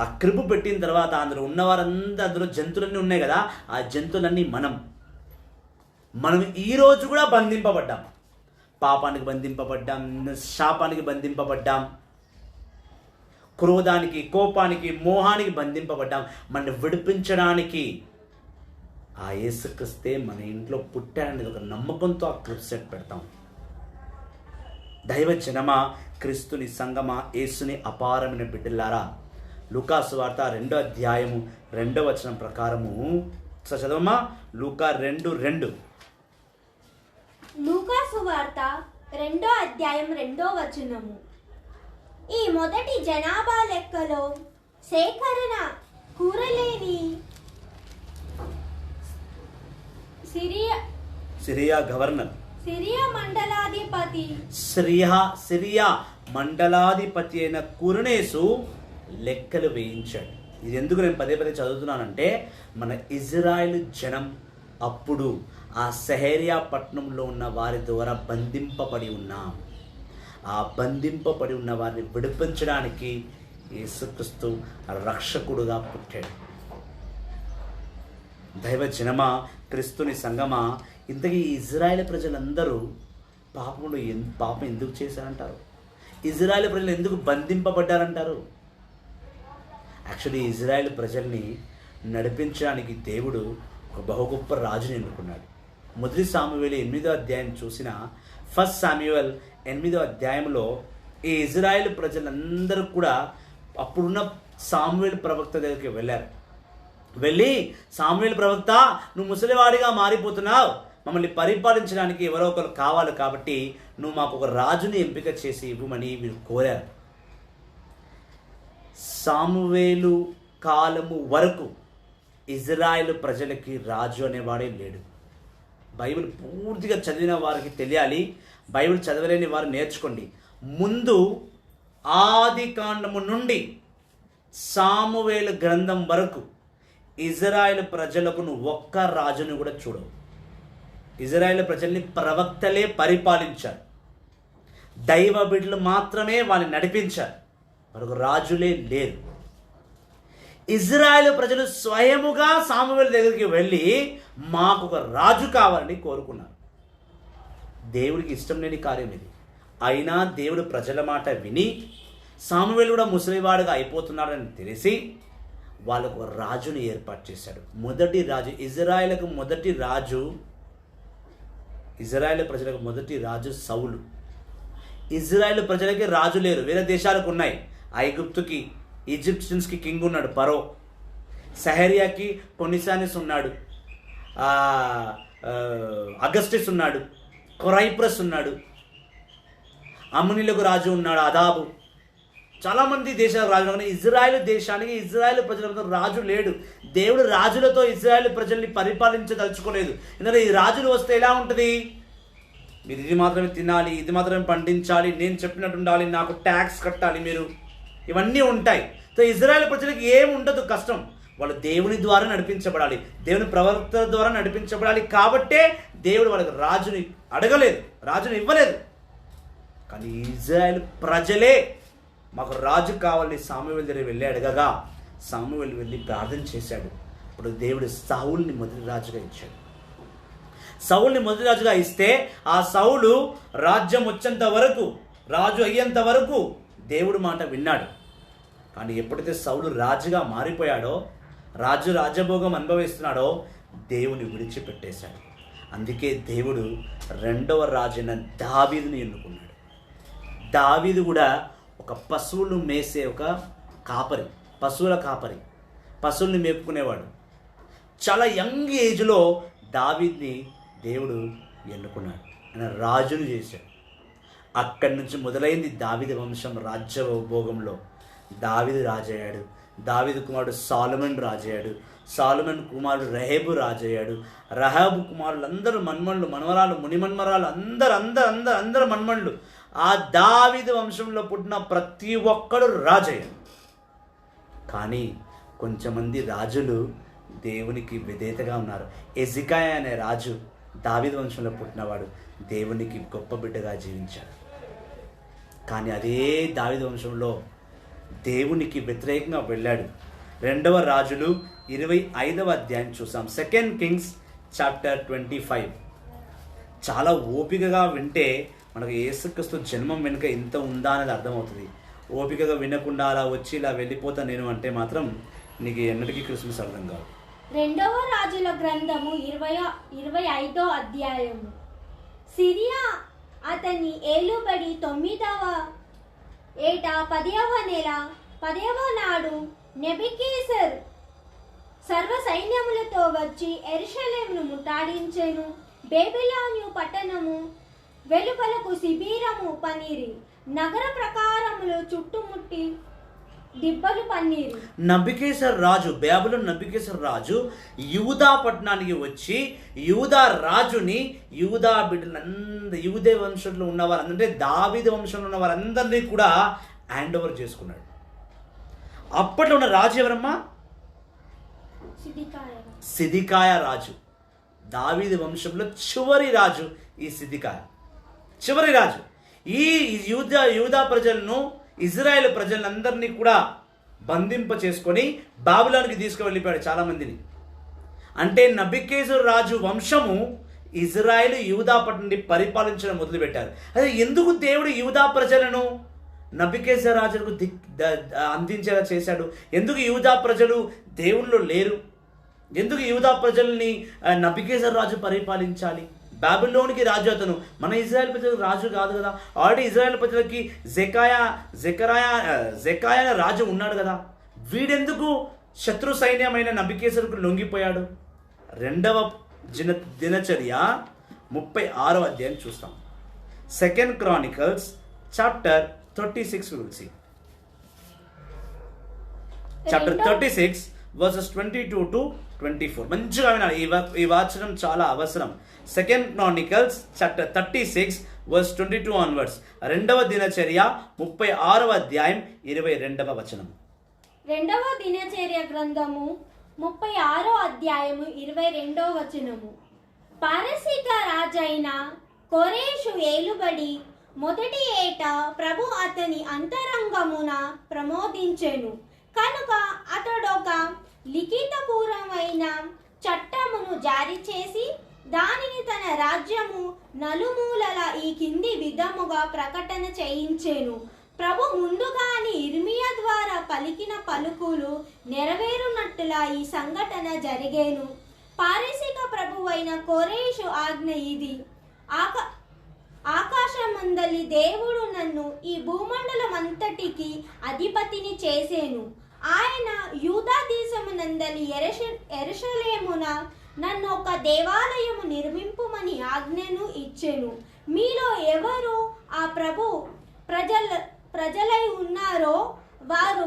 ఆ క్రిబ్ పెట్టిన తర్వాత అందులో ఉన్నవారంతా, అందులో జంతువులన్నీ ఉన్నాయి కదా, ఆ జంతువులన్నీ మనం ఈరోజు కూడా బంధింపబడ్డాం. పాపానికి బంధింపబడ్డాం, శాపానికి బంధింపబడ్డాం, క్రోధానికి, కోపానికి, మోహానికి బంధింపబడ్డాం. మనల్ని విడిపించడానికి ఆ యేసుక్రీస్తే మన ఇంట్లో పుట్టాడనేది ఒక నమ్మకంతో ఆ క్రిబ్ సెట్ పెడతాం. దైవ జనమా, క్రీస్తుని సంగమా, యేసుని అపారమైన బిడ్డలారా, లూకా సువార్త 2వ అధ్యాయము 2వ వచనం ప్రకారము చదవమా. లూకా 2:2. లూకా సువార్త 2వ అధ్యాయం 2వ వచనము. ఈ మొదటి జనాభా లెక్కలో సేకరణ కూరలేని సిరియా గవర్నర్, సిరియా మండలాధిపతి అయిన కుర్నేసు లెక్కలు వేయించాడు. ఇది ఎందుకు నేను పదే చదువుతున్నానంటే, మన ఇజ్రాయేల్ జనం అప్పుడు ఆ సహరియా పట్టణంలో ఉన్న వారి ద్వారా బంధింపబడి ఉన్నాం. ఆ బంధింపబడి ఉన్న వారిని విడిపించడానికి యేసుక్రీస్తు రక్షకుడుగా పుట్టాడు. దైవ జనమా, క్రీస్తుని సంగమా, ఇంతకీ ఇజ్రాయేల్ ప్రజలందరూ పాపం ఎందుకు చేశారంటారు? ఇజ్రాయేల్ ప్రజలు ఎందుకు బంధింపబడ్డారంటారు? యాక్చువల్లీ ఇజ్రాయేల్ ప్రజల్ని నడిపించడానికి దేవుడు ఒక బహు గొప్ప రాజుని ఎన్నుకున్నాడు. మొదటి సామువేలు 8వ అధ్యాయం చూసిన ఫస్ట్ సామ్యుయల్ 8వ అధ్యాయంలో ఈ ఇజ్రాయెల్ ప్రజలందరూ కూడా అప్పుడున్న సామువేలు ప్రవక్త దగ్గరికి వెళ్ళారు. వెళ్ళి, సామువేలు ప్రవక్త, నువ్వు ముసలివాడిగా మారిపోతున్నావు, మమ్మల్ని పరిపాలించడానికి ఎవరో ఒకరు కావాలి, కాబట్టి నువ్వు మాకు ఒక రాజుని ఎంపిక చేసి ఇవ్వమని వీరు కోరారు. సామువేలు కాలము వరకు ఇజ్రాయెల్ ప్రజలకి రాజు అనేవాడే లేడు. బైబిల్ పూర్తిగా చదివిన వారికి తెలియాలి, బైబిల్ చదవలేని వారు నేర్చుకోండి. ముందు ఆది కాండము నుండి సామువేలు గ్రంథం వరకు ఇజ్రాయెల్ ప్రజలకు నువ్వు ఒక్క రాజుని కూడా చూడవు. ఇజ్రాయెల్ ప్రజల్ని ప్రవక్తలే పరిపాలించారు, దైవ బిడ్డలు మాత్రమే వాళ్ళని నడిపించారు, మరొక రాజులే లేరు. ఇజ్రాయెల్ ప్రజలు స్వయముగా సామువేలు దగ్గరికి వెళ్ళి మాకు ఒక రాజు కావాలని కోరుకున్నారు. దేవుడికి ఇష్టం లేని కార్యం ఇది. అయినా దేవుడు ప్రజల మాట విని సామువేలు కూడా ముసలివాడుగా అయిపోతున్నాడని తెలిసి వాళ్ళకు ఒక రాజుని ఏర్పాటు చేశాడు. మొదటి రాజు ఇజ్రాయెల్కు మొదటి రాజు, ఇజ్రాయెల్ ప్రజలకు మొదటి రాజు సౌలు. ఇజ్రాయెల్ ప్రజలకి రాజు లేరు, వేరే దేశాలకు ఉన్నాయి. ఐగుప్తుకి, ఈజిప్షియన్స్కి కింగ్ ఉన్నాడు ఫరో, సహరియాకి పొనిసానిస్ ఉన్నాడు, అగస్టిస్ ఉన్నాడు, కొరైప్రస్ ఉన్నాడు, అమ్మునిలకు రాజు ఉన్నాడు అదాబు. చాలామంది దేశాలకు రాజు. కానీ ఇజ్రాయెల్ దేశానికి, ఇజ్రాయెల్ ప్రజలతో రాజు లేడు. దేవుడు రాజులతో ఇజ్రాయెల్ ప్రజల్ని పరిపాలించదలుచుకోలేదు. ఎందుకంటే ఈ రాజులు వస్తే ఎలా ఉంటుంది, మీరు ఇది మాత్రమే తినాలి, ఇది మాత్రమే పండించాలి, నేను చెప్పినట్టు ఉండాలి, నాకు ట్యాక్స్ కట్టాలి మీరు, ఇవన్నీ ఉంటాయి. సో ఇజ్రాయెల్ ప్రజలకు ఏం ఉండదు కష్టం, వాళ్ళు దేవుని ద్వారా నడిపించబడాలి, దేవుని ప్రవర్తన ద్వారా నడిపించబడాలి. కాబట్టే దేవుడు వాళ్ళకి రాజుని అడగలేదు, రాజుని ఇవ్వలేదు. కానీ ఇజ్రాయెల్ ప్రజలే మాకు రాజు కావాలని సామువేలు దగ్గర వెళ్ళి అడగగా సామువేలు వెళ్ళి ప్రార్థన చేశాడు. ఇప్పుడు దేవుడు సౌలుని మొదటి రాజుగా ఇచ్చాడు. సౌలుని మొదటి రాజుగా ఇస్తే ఆ సౌలు రాజ్యం వచ్చేంత వరకు, రాజు అయ్యేంత వరకు దేవుడు మాట విన్నాడు. కానీ ఎప్పుడైతే సౌలు రాజుగా మారిపోయాడో, రాజభోగం అనుభవిస్తున్నాడో, దేవుని విడిచిపెట్టేశాడు. అందుకే దేవుడు రెండవ రాజైన దావీదుని ఎన్నుకున్నాడు. దావీదు కూడా ఒక పశువులు మేసే ఒక కాపరి, పశువుల కాపరి, పశువుల్ని మేపుకునేవాడు. చాలా యంగ్ ఏజ్లో దావీదుని దేవుడు ఎన్నుకున్నాడు, ఆయన రాజును చేశాడు. అక్కడి నుంచి మొదలైంది దావీదు వంశం. రాజ్యభోగంలో దావీదు రాజయ్యాడు, దావీదు కుమారుడు సాలొమోను రాజయ్యాడు, సాలొమోను కుమారుడు రెహబు రాజయ్యాడు, రెహబు కుమారులు అందరూ మన్మన్లు, మనవరాలు, మునిమన్మరాలు, అందరు మన్మన్లు. ఆ దావీదు వంశంలో పుట్టిన ప్రతి ఒక్కడు రాజయ్యాడు. కానీ కొంచెమంది రాజులు దేవునికి విధేయతగా ఉన్నారు. ఎజికాయ అనే రాజు దావీదు వంశంలో పుట్టినవాడు, దేవునికి గొప్ప బిడ్డగా జీవించాడు. కానీ అదే దావీదు వంశంలో దేవునికి వ్యతిరేకంగా వెళ్ళాడు. రెండవ రాజులు 25వ అధ్యాయం చూసాం. 2 Kings చాప్టర్ 25. చాలా ఓపికగా వింటే మనకు యేసుక్రీస్తు జన్మం వెనుక ఇంత ఉందా అనేది అర్థమవుతుంది. ఓపికగా వినకుండా అలా వచ్చి ఇలా వెళ్ళిపోతా నేను అంటే మాత్రం నీకు ఎన్నటికీ క్రిస్మస్ అర్థం కాదు. రెండవ రాజుల గ్రంథము 25వ అధ్యాయము. సిరియా అతని ఏలుబడి 9వ ఏట 10వ నెల 10వ నాడు నెబుకద్నెజర్ సర్వ సైన్యములతో వచ్చి యెరూషలేమును ముట్టడించెను. బేబిలోను పట్టణము వెలుపలకు శిబిరము పనిరి, నగర ప్రకారములు చుట్టుముట్టి దిబ్బలు పన్నీరు. నెబుకద్నెజర్ రాజు, బేబిలోను నెబుకద్నెజర్ రాజు యూదా పట్టణానికి వచ్చి యూదా రాజుని, యూదా బిడ్డలందరూ, యూదే వంశంలో ఉన్న వారందరూ, దావీదు వంశంలో ఉన్న వారందరినీ కూడా హ్యాండ్ ఓవర్ చేసుకున్నాడు. అప్పట్లో ఉన్న రాజు ఎవరమ్మా? సిద్కియా రాజు. దావీదు వంశంలో చివరి రాజు ఈ సిద్కియా, చివరి రాజు. ఈ యూదా ప్రజలను, ఇజ్రాయెల్ ప్రజలందరినీ కూడా బంధింప చేసుకొని బాబిలోనికి తీసుకువెళ్ళిపోయాడు చాలా మందిని. అంటే నెబుకద్నెజర్ రాజు వంశము ఇజ్రాయెల్ యూదా పట్టణాన్ని పరిపాలించడం మొదలుపెట్టారు. అదే ఎందుకు దేవుడు యూదా ప్రజలను నెబుకద్నెజర్ రాజులకు అందించేలా చేశాడు? ఎందుకు యూదా ప్రజలు దేవుళ్ళు లేరు? ఎందుకు యూదా ప్రజల్ని నబుకద్నెజర్ రాజు పరిపాలించాలి? బాబిలోనికి రాజు అతను, మన ఇజ్రాయెల్ ప్రజలకు రాజు కాదు కదా. ఆల్రెడీ ఇజ్రాయెల్ ప్రజలకి జెకర్యా అనే రాజు ఉన్నాడు కదా. వీడెందుకు శత్రు సైన్యమైన నబుకద్నెజరుకు లొంగిపోయాడు? 2వ దినచర్య 36వ అధ్యాయం చూస్తాం. 2 Chronicles chapter 36 we will see. Chapter 36 verses 22 to 24. మంచిగా వినాలి, ఈ వాచనం చాలా అవసరం. 2 Chronicles chapter 36 verse 22 onwards. 2వ దినచర్య 36వ అధ్యాయం 22వ వచనం. 2వ దినచర్య గ్రంథము 36వ అధ్యాయము 22వ వచనము. పారసీక రాజైన కోరేషు ఏలుబడి మొదటి ఏట ప్రభు అతని అంతరంగమున ప్రమోదించెను కనుక అతడొక లిఖితపూర్వమైన చట్టమును జారీ చేసి దానిని తన రాజ్యము నలుమూలల ఈ కింది విధముగా ప్రకటన చేయించెను. ప్రభు ముందుగాని ఇర్మియా ద్వారా పలికిన పలుకులు నెరవేరునట్టులా ఈ సంఘటన జరిగేను. పారసీక ప్రభువైన కోరేషు ఆజ్ఞ ఇది: ఆకాశమందలి దేవుడు నన్ను ఈ భూమండలమంతటికి అధిపతిని చేసేను. ఆయన యూదా దేశమునందలి యెరూషలేమున నన్ను ఒక దేవాలయము నిర్మింపుమని ఆజ్ఞను ఇచ్చెను. మీలో ఎవరు ఆ ప్రభు ప్రజలై ఉన్నారో వారు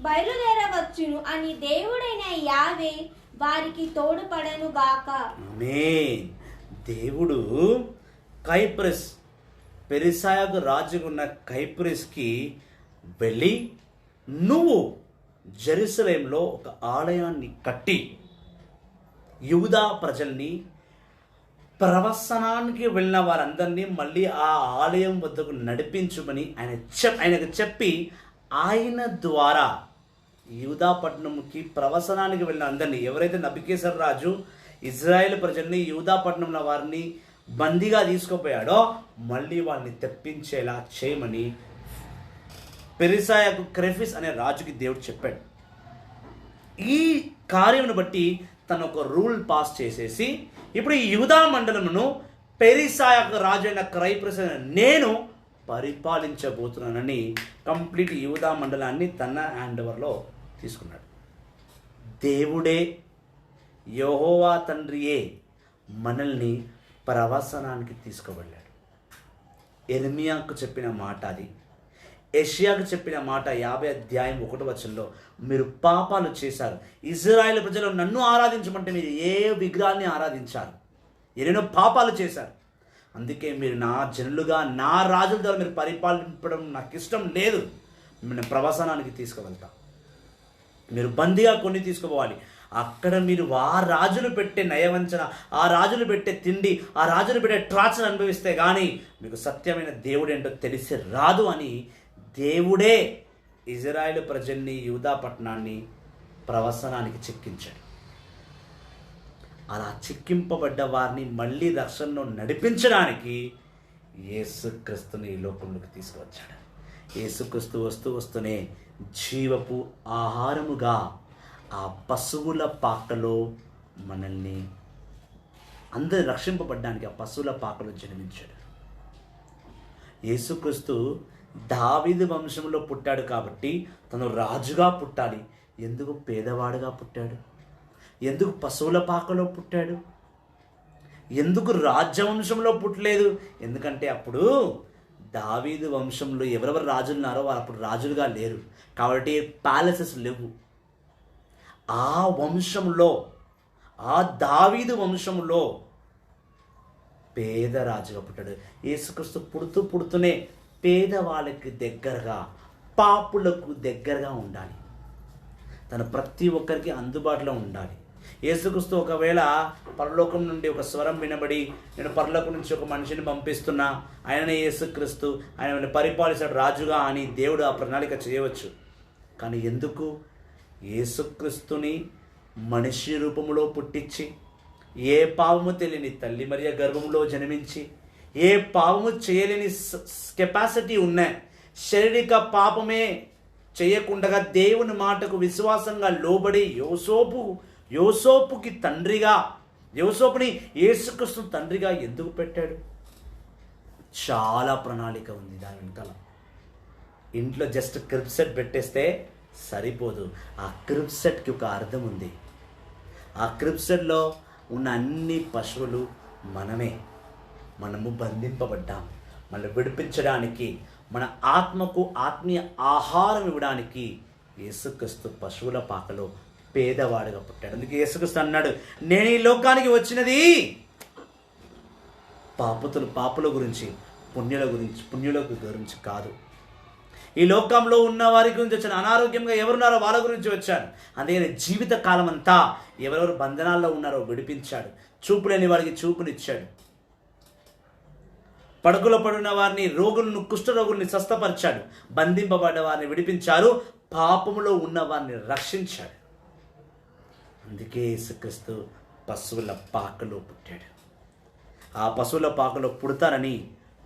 బయలుదేరవచ్చును అని దేవుడైన యావే వారికి తోడ్పడను గాక. ఆమేన్. దేవుడు కైప్రస్, పెరిసాయకు రాజుగా ఉన్న కైప్రస్కి వెళ్ళి నువ్వు జెరూసలేంలో ఒక ఆలయాన్ని కట్టి యూదా ప్రజల్ని, ప్రవసనానికి వెళ్ళిన వారందరినీ మళ్ళీ ఆ ఆలయం వద్దకు నడిపించుమని ఆయనకు చెప్పి ఆయన ద్వారా యూదా పట్టణంకి ప్రవసనానికి వెళ్ళిన అందరినీ, ఎవరైతే నబుకద్నెజర్ రాజు ఇజ్రాయెల్ ప్రజల్ని యూదా పట్టణంలో వారిని బందీగా తీసుకుపోయాడో మళ్ళీ వాళ్ళని తెప్పించేలా చేయమని పెరిసాయకు క్రెఫిస్ అనే రాజుకి దేవుడు చెప్పాడు. ఈ కార్యమును బట్టి తను ఒక రూల్ పాస్ చేసేసి ఇప్పుడు ఈ యూదా మండలమును పెరిసాయకు రాజు అయిన కైప్రస్ నేను పరిపాలించబోతున్నానని కంప్లీట్ యూదా మండలాన్ని తన హ్యాండ్ ఓవర్లో తీసుకున్నాడు. దేవుడే, యెహోవా తండ్రియే మనల్ని ప్రవసనానికి తీసుకువెళ్ళాడు. ఇర్మియాకు చెప్పిన మాట అది. యెషయాకు చెప్పిన మాట 50 అధ్యాయం 1వ వచనంలో, మీరు పాపాలు చేశారు, ఇజ్రాయేల్ ప్రజలు నన్ను ఆరాధించమంటే మీరు ఏ విగ్రహాన్ని ఆరాధించారు, ఎన్నో పాపాలు చేశారు, అందుకే మీరు నా జనులుగా నా రాజుల ద్వారా మీరు పరిపాలించడం నాకు ఇష్టం లేదు, మిమ్మల్ని ప్రవసనానికి తీసుకువెళ్తా, మీరు బందీగా కొన్ని తీసుకుపోవాలి, అక్కడ మీరు ఆ రాజులు పెట్టే నయవంచన, ఆ రాజులు పెట్టే తిండి, ఆ రాజులు పెట్టే టార్చర్ అనుభవిస్తే కానీ మీకు సత్యమైన దేవుడు ఏంటో తెలిసి రాదు అని దేవుడే ఇజ్రాయేలు ప్రజల్ని, యూదా పట్టణాన్ని ప్రవసనానికి చిక్కించాడు. అలా చిక్కింపబడ్డ వారిని మళ్ళీ రక్షణలో నడిపించడానికి యేసుక్రీస్తుని ఈ లోకంలోకి తీసుకువచ్చాడు. యేసుక్రీస్తు వస్తూనే జీవపు ఆహారముగా ఆ పశువుల పాకలో మనల్ని అందరు రక్షింపబడ్డానికి ఆ పశువుల పాకలో జన్మించాడు. యేసుక్రీస్తు దావీదు వంశంలో పుట్టాడు కాబట్టి తను రాజుగా పుట్టాలి. ఎందుకు పేదవాడుగా పుట్టాడు? ఎందుకు పశువుల పాకలో పుట్టాడు? ఎందుకు రాజ్యవంశంలో పుట్టలేదు? ఎందుకంటే అప్పుడు దావీదు వంశంలో ఎవరెవరు రాజులు ఉన్నారో వారు అప్పుడు రాజులుగా లేరు కాబట్టి ప్యాలెసెస్ లేవు. ఆ వంశంలో, ఆ దావీదు వంశంలో పేద రాజుగా పుట్టాడు. యేసుక్రీస్తు పుడుతూనే పేదవాళ్ళకి దగ్గరగా, పాపులకు దగ్గరగా ఉండాలి, తను ప్రతి ఒక్కరికి అందుబాటులో ఉండాలి. యేసుక్రీస్తు ఒకవేళ పరలోకం నుండి ఒక స్వరం వినబడి నేను పరలోకం నుంచి ఒక మనిషిని పంపిస్తున్నా, ఆయననే యేసుక్రీస్తు, ఆయన పరిపాలిస్తాడు రాజుగా అని దేవుడు ఆ ప్రణాళిక చేయవచ్చు. కానీ ఎందుకు యేసుక్రీస్తుని మనిషి రూపంలో పుట్టించి, ఏ పాపము తెలియని తల్లి మరియ గర్భంలో జన్మించి, ఏ పాపము చేయలేని కెపాసిటీ ఉన్న శారీరక పాపమే చేయకుండా దేవుని మాటకు విశ్వాసంగా లోబడి యోసేపుకి తండ్రిగా, యోసేపుని యేసుక్రీస్తు తండ్రిగా ఎందుకు పెట్టాడు? చాలా ప్రణాళిక ఉంది దాని వెనకాల. ఇంట్లో జస్ట్ క్రిబ్ సెట్ పెట్టేస్తే సరిపోదు. ఆ క్రిబ్ సెట్కి ఒక అర్థం ఉంది. ఆ క్రిబ్ సెట్లో ఉన్న అన్ని పశువులు మనము బంధింపబడ్డాం. మనల్ని విడిపించడానికి, మన ఆత్మకు ఆత్మీయ ఆహారం ఇవ్వడానికి యేసుక్రీస్తు పశువుల పాకలో పేదవాడుగా పుట్టాడు. అందుకే యేసుక్రీస్తు అన్నాడు, నేను ఈ లోకానికి వచ్చినది పాపుల గురించి, పుణ్యుల గురించి కాదు. ఈ లోకంలో ఉన్న వారి గురించి వచ్చాను. అనారోగ్యంగా ఎవరున్నారో వాళ్ళ గురించి వచ్చాను. అందుకని జీవిత కాలం అంతా ఎవరెవరు బంధనాల్లో ఉన్నారో విడిపించాడు. చూపు లేని వారికి చూపునిచ్చాడు. పడుకులో పడిన వారిని, కుష్ఠరోగుల్ని స్వస్థపరిచాడు. బంధింపబడ్డ వారిని విడిపించారు. పాపములో ఉన్న వారిని రక్షించాడు. అందుకే యేసుక్రీస్తు పశువుల పాకలో పుట్టాడు. ఆ పశువుల పాకలో పుడతారని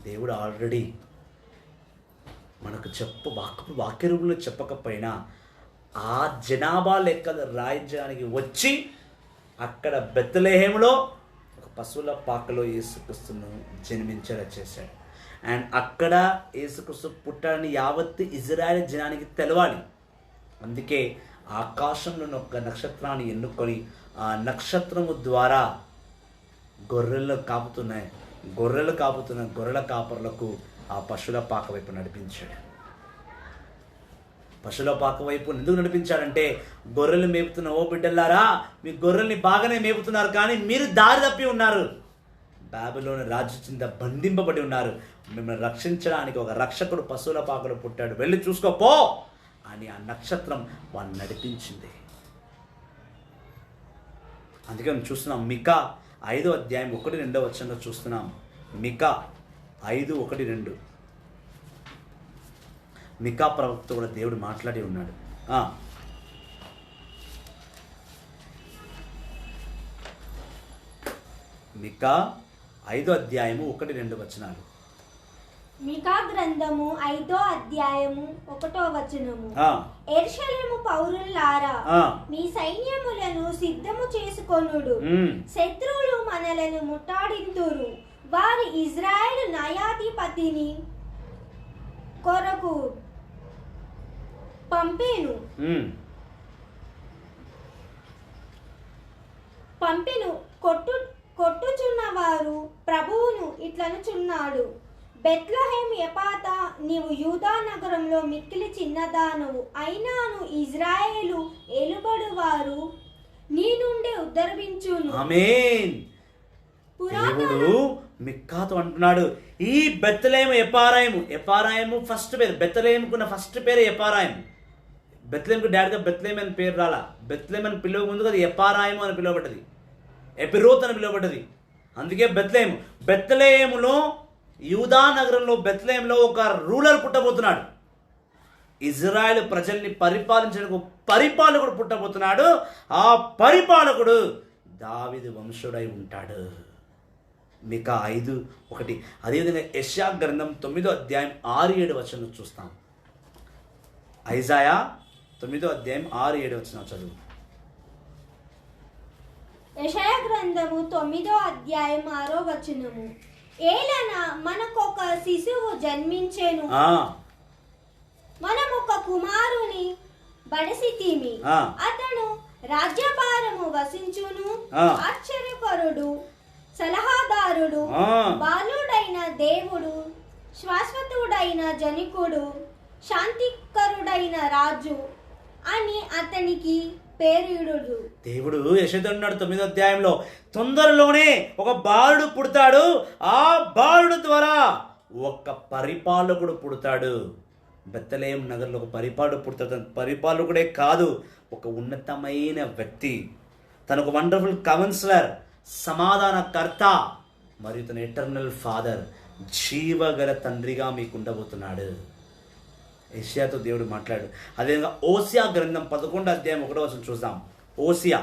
దేవుడు ఆల్రెడీ మనకు వాక్య రూపంలో చెప్పకపోయినా ఆ జనాభా లెక్కలు రాయించడానికి వచ్చి అక్కడ బెత్లెహేములో ఒక పశువుల పాకలో యేసుక్రీస్తును జన్మించేలా చేశాడు. అండ్ అక్కడ యేసుక్రీస్తు పుట్టాడని యావత్తు ఇజ్రాయేల్ జనానికి తెలవాలి. అందుకే ఆకాశంలోని ఒక నక్షత్రాన్ని ఎన్నుకొని ఆ నక్షత్రము ద్వారా గొర్రెల కాపరులకు ఆ పశువుల పాక వైపు నడిపించాడు. పశువుల పాక వైపు ఎందుకు నడిపించాడంటే, గొర్రెలు మేపుతున్న ఓ బిడ్డలారా, మీ గొర్రెల్ని బాగానే మేపుతున్నారు, కానీ మీరు దారి తప్పి ఉన్నారు. బాబిలోను రాజు కింద బంధింపబడి ఉన్నారు. మిమ్మల్ని రక్షించడానికి ఒక రక్షకుడు పశువుల పాకలో పుట్టాడు, వెళ్ళి చూసుకోపో అని ఆ నక్షత్రం వాడిని నడిపించింది. అందుకే మనం చూస్తున్నాం మికా 5వ అధ్యాయం 1-2 వచనంలో చూస్తున్నాం. మికా 5:1-2 మికా ప్రవక్త కూడా దేవుడు మాట్లాడి ఉన్నాడు. మికా 5వ అధ్యాయము 1-2 వచనాలు. మికా గ్రంథము 5వ అధ్యాయము 1వ వచనము. యెరూషలేము పౌరులారా, మీ సైన్యములను సిద్ధము చేసుకొనుడు. శత్రువులు మనలను ముట్టాడింతురు. వారి ఇజ్రాయేలు న్యాయాధిపతిని కొరకు పంపెను కొట్టుచున్న వారు ప్రభువును ఇట్లనుచున్నాడు, బెత్లెహేము ఎపాతా, నీవు యూదా నగరంలో మిక్కిలి చిన్నదానవు, అయినాను ఇజ్రాయేలు ఏలుబడు వారు నీ నుండి ఉద్ధరించును. ఆమేన్. దేవుడు మిక్కాతో అంటున్నాడు, ఈ బెత్లెహేము ఎపారాయిము ఫస్ట్ పేరు. బెత్లెహేముకున్న ఫస్ట్ పేరు ఎపారాయిము. బెత్లెహేముకు డాడీగా బెత్లెహేము అని పేరు రాలా. బెత్లెహేము అని పిలువ ముందుగా అది ఎపారాయిము అని పిలువబడ్డది, ఎపిరోత్ అని పిలువబడ్డది. అందుకే బెత్లెహేములో యూదా నగరంలో బెత్లెహేములో ఒక రూలర్ పుట్టబోతున్నాడు. ఇజ్రాయెల్ ప్రజల్ని పరిపాలించడానికి పరిపాలకుడు పుట్టబోతున్నాడు. ఆ పరిపాలకుడు దావీదు వంశుడై ఉంటాడు. మికా 5:1. అదేవిధంగా యెషయా గ్రంథం 9వ అధ్యాయం 6-7 వచనం చూస్తాం. ఐజాయా 9వ అధ్యాయం 6-7 వచనం చదువు. యెషయా గ్రంథము 9వ అధ్యాయం 6వ వచనము. ఏలన మనకొక శిశువు జన్మించెను, మనమొక కుమారుని బడసితిమి, అతడు రాజ్యభారము వసించును. ఆశ్చర్యకరుడు, సలహాదారుడు, బాలుడైన దేవుడు, శాశ్వతుడైన జనికుడు, శాంతికరుడైన రాజు అని అతనికి పేరుడు. దేవుడు యెషయా అన్నాడు 9వ అధ్యాయంలో, తొందరలోనే ఒక బాలుడు పుడతాడు, ఆ బాలుడు ద్వారా ఒక పరిపాలకుడు పుడతాడు. బెత్లెహేము నగర్లో ఒక పరిపాలకుడు పుడతాడు. పరిపాలకుడే కాదు, ఒక ఉన్నతమైన వ్యక్తి. తనకు వండర్ఫుల్ కౌన్సిలర్, సమాధానకర్త, మరియు తన ఎటర్నల్ ఫాదర్, జీవగల తండ్రిగా మీకు ఉండబోతున్నాడు. యెషయాతో దేవుడు మాట్లాడు. అదేవిధంగా ఓసియా గ్రంథం 11వ అధ్యాయం 1వ వచనం చూద్దాం. ఓసియా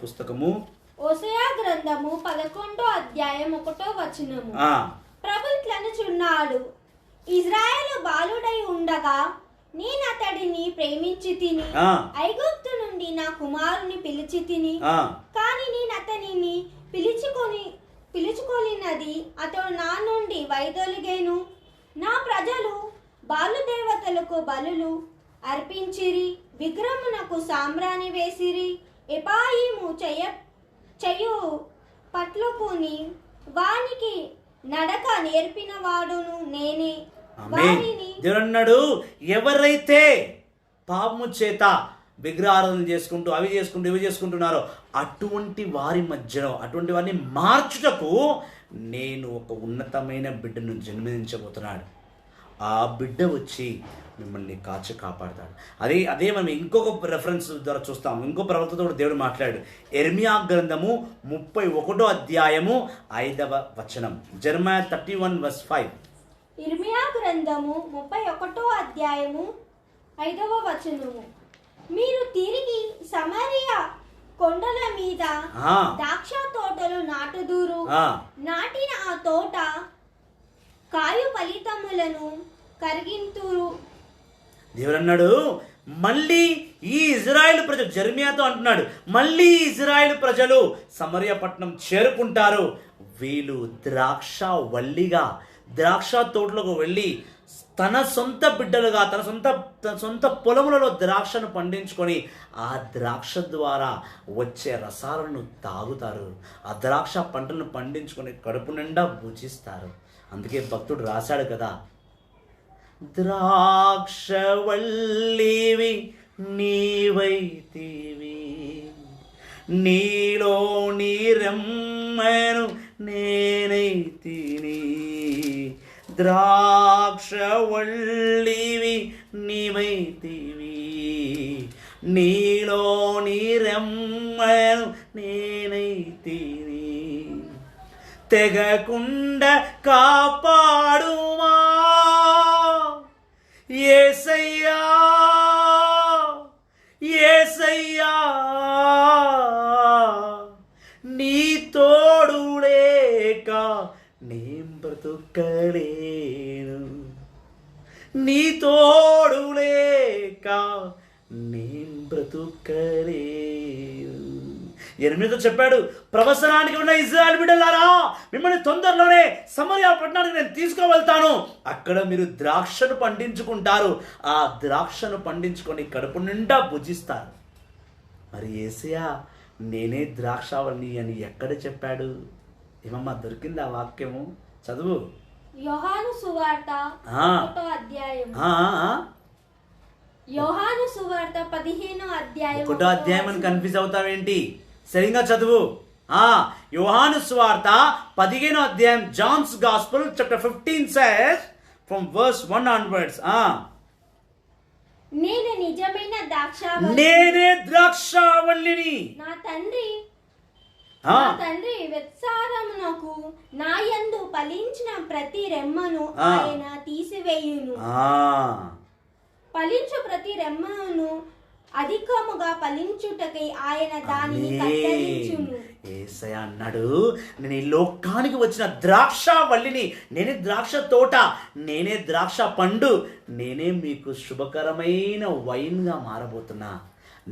పుస్తకము, ఓసియా గ్రంథము 11వ అధ్యాయం 1వ వచనము. ప్రభు ఇట్లనుచున్నాడు, ఇజ్రాయేలు బాలుడై ఉండగా నేను అతడిని ప్రేమించి తిని ఆ. ఐగుప్తు నుండి నా కుమారుని పిలిచి తిని ఆ, కానీ నేను అతనిని పిలుచుకొనినది అతడు నా నుండి వైదొలిగేను. నా ప్రజలు బాలు దేవతలకు బలులు అర్పించిరి, విగ్రహమునకు సాంబ్రాణి వేసిరి. ఎపాయిము చెయ్యు పట్లుకుని వానికి నడక నేర్పిన వాడును నేనే. ఆమేన్. దేవుడు అన్నాడు, ఎవరైతే పాపము చేత విగ్రహారాధన చేసుకుంటూ అవి చేసుకుంటూ ఇవి చేసుకుంటున్నారో అటువంటి వారి మధ్యలో అటువంటి వారిని మార్చుటకు నేను ఒక ఉన్నతమైన బిడ్డను జన్మించబోతున్నాడు. ఆ బిడ్డ వచ్చి మిమ్మల్ని కాచి కాపాడతాడు. అదే మనం ఇంకొక రెఫరెన్స్ ద్వారా చూస్తాం. ఇంకో ప్రవక్తతో కూడా దేవుడు మాట్లాడు. యెర్మీయా గ్రంథము 31వ అధ్యాయము 5వ వచనం. జెరమయా 31:5. ఇర్మియా గ్రంథము 31వ అధ్యాయము 5వ వచనము. మీరు తిరిగి సమరియా కొండల మీద ద్రాక్ష తోటలు నాటుదురు. నాటిన ఆ తోట కాయు ఫలితములను కరిగింతురు. దేవుడు అన్నాడు, మళ్ళీ ఈ ఇజ్రాయెల్ ప్రజలు, జెరమీయాతో అంటున్నాడు, మళ్ళీ ఇజ్రాయెల్ ప్రజలు సమరయ పట్టణం చేరుకుంటారు. వీళ్ళు ద్రాక్ష వల్లిగా ద్రాక్ష తోటలకు వెళ్ళి తన సొంత బిడ్డలుగా తన సొంత పొలములలో ద్రాక్షను పండించుకొని ఆ ద్రాక్ష ద్వారా వచ్చే రసాలను తాగుతారు. ఆ ద్రాక్ష పంటలను పండించుకొని కడుపు నిండా భుజిస్తారు. అందుకే భక్తుడు రాశాడు కదా, ద్రాక్షవల్లివి నీవైతివి, నీలో నీరెమ్మను నేనైతిని. ద్రాక్షవల్లివి నీవైతివి, నీలో నీరెమ్మను నేనైతిని. తెగకుండా కాపాడుమా యేసయ్యా, యేసయ్యా, నీ తోడు లేక నేను బ్రతుకలేను, నీ తోడు లేక నేను బ్రతుకలేను. యెర్మీయాతో చెప్పాడు, ప్రవసనానికి ఉన్న ఇజ్రాయెల్ బిడ్డలారా, మిమ్మల్ని తొందరలోనే సమరయ పట్టణానికి నేను తీసుకువెళ్తాను. అక్కడ మీరు ద్రాక్షను పండించుకుంటారు. ఆ ద్రాక్షను పండించుకొని కడుపు నిండా భుజిస్తారు. మరి యేసయ్య నేనే ద్రాక్షావల్లి అని ఎక్కడ చెప్పాడు? ఏమమ్మా దొరికింది ఆ వాక్యము? చదువు. యోహాను సువార్త 1వ అధ్యాయం. యోహాను సువార్త 15వ అధ్యాయం. 1వ అధ్యాయం అని కన్ఫ్యూజ్ అవుతావేంటి? సరిగా చదువు. యోహాను సువార్త 15వ అధ్యాయం, Johne's gospel chapter 15 says from verse 1 onwards. నేనే నిజమైన ద్రాక్షావల్లిని. నా తండ్రి వెత్సారమునకు నా యందు ఫలించిన ప్రతి రెమ్మను ఆయన తీసివేయును. ఫలించు ప్రతి రెమ్మను అధికముగా ఫలించుటకై ఆయన దానిని కత్తిరించును. యేసయ్య అన్నాడు, నేను ఈ లోకానికి వచ్చిన ద్రాక్షావల్లిని, నేనే ద్రాక్ష తోట, నేనే ద్రాక్ష పండు, నేనే మీకు శుభకరమైన వైన్గా మారబోతున్నా.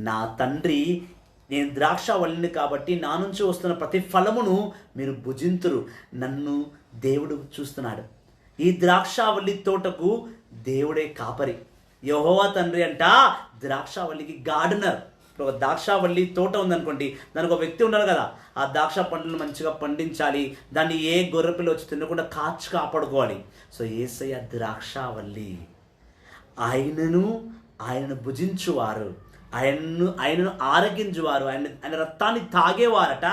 నా తండ్రి, నేను ద్రాక్షావల్లిని కాబట్టి నా నుంచి వస్తున్న ప్రతి ఫలమును మీరు భుజింతురు. నన్ను దేవుడు చూస్తున్నాడు. ఈ ద్రాక్షావల్లి తోటకు దేవుడే కాపరి. యెహోవా తండ్రి అంట ద్రాక్షావల్లికి గార్డెనర్. ఇప్పుడు ఒక ద్రాక్షావల్లి తోట ఉందనుకోండి, దానికి ఒక వ్యక్తి ఉండాలి కదా. ఆ ద్రాక్ష పండ్లను మంచిగా పండించాలి, దాన్ని ఏ గొర్రెపిల్ల వచ్చి తినకుండా కాచి కాపాడుకోవాలి. సో యేసయ్య ద్రాక్షావల్లి. ఆయనను భుజించువారు, ఆయనను ఆరగించువారు, ఆయన రక్తాన్ని తాగేవారట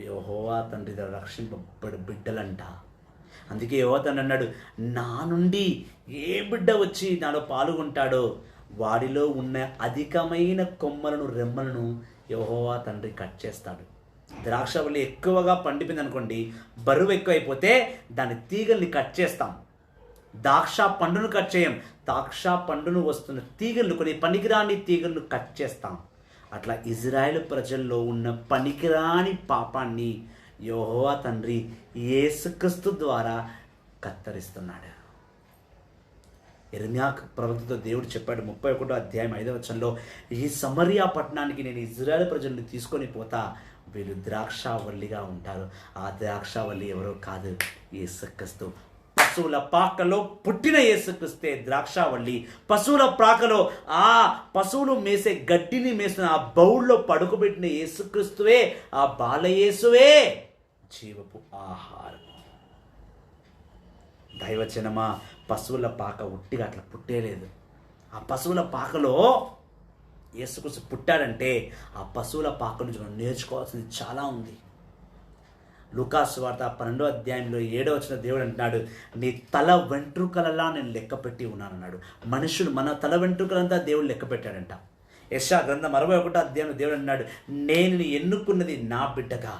యెహోవా తండ్రి రక్షింపబడి బిడ్డలంట. అందుకే యెహోవా తండ్రి అన్నాడు, నా నుండి ఏ బిడ్డ వచ్చి నాలో పాల్గొంటాడో వాడిలో ఉన్న అధికమైన కొమ్మలను రెమ్మలను యెహోవా తండ్రి కట్ చేస్తాడు. ద్రాక్షవల్లి ఎక్కువగా పండిపోయింది అనుకోండి, బరువు ఎక్కువైపోతే దాని తీగల్ని కట్ చేస్తాం. ద్రాక్ష పండును కట్ చేయం, ద్రాక్ష పండును వస్తున్న తీగలను, కొన్ని పనికిరాని తీగలను కట్ చేస్తాం. అట్లా ఇజ్రాయెల్ ప్రజల్లో ఉన్న పనికిరాని పాపాన్ని యెహోవా తండ్రి యేసుక్రీస్తు ద్వారా కత్తరిస్తున్నాడు. యెరెమయా ప్రవక్తతో దేవుడు చెప్పాడు 31వ అధ్యాయం 5వ వచనంలో, ఈ సమరియా పట్టణానికి నేను ఇజ్రాయేల్ ప్రజలను తీసుకొని పోతా, వీళ్ళు ద్రాక్షావల్లిగా ఉంటారు. ఆ ద్రాక్షావల్లి ఎవరో కాదు, యేసుక్రీస్తు. పశువుల పాకలో పుట్టిన యేసుక్రీస్తే ద్రాక్షావల్లి. పశువుల పాకలో ఆ పశువులు మేసే గడ్డిని మేసిన ఆ బౌల్లో పడుకోబెట్టిన యేసుక్రీస్తువే, ఆ బాలయేసువే జీవపు ఆహారం. దైవజనమా, పశువుల పాక ఉట్టిగా అట్లా పుట్టేలేదు. ఆ పశువుల పాకలో యేసుక్రీస్తు పుట్టాడంటే ఆ పశువుల పాక నుంచి మనం నేర్చుకోవాల్సింది చాలా ఉంది. లూకాసు వార్త 12వ అధ్యాయంలో 7వ వచనం దేవుడు అంటున్నాడు, నీ తల వెంట్రుకలలా నేను లెక్క పెట్టి ఉన్నాను అన్నాడు. మనుషులు మన తల వెంట్రుకలంతా దేవుడు లెక్క పెట్టాడంట. యెషయా గ్రంథం 61వ అధ్యాయంలో దేవుడు అన్నాడు, నేను ఎన్నుకున్నది నా బిడ్డగా,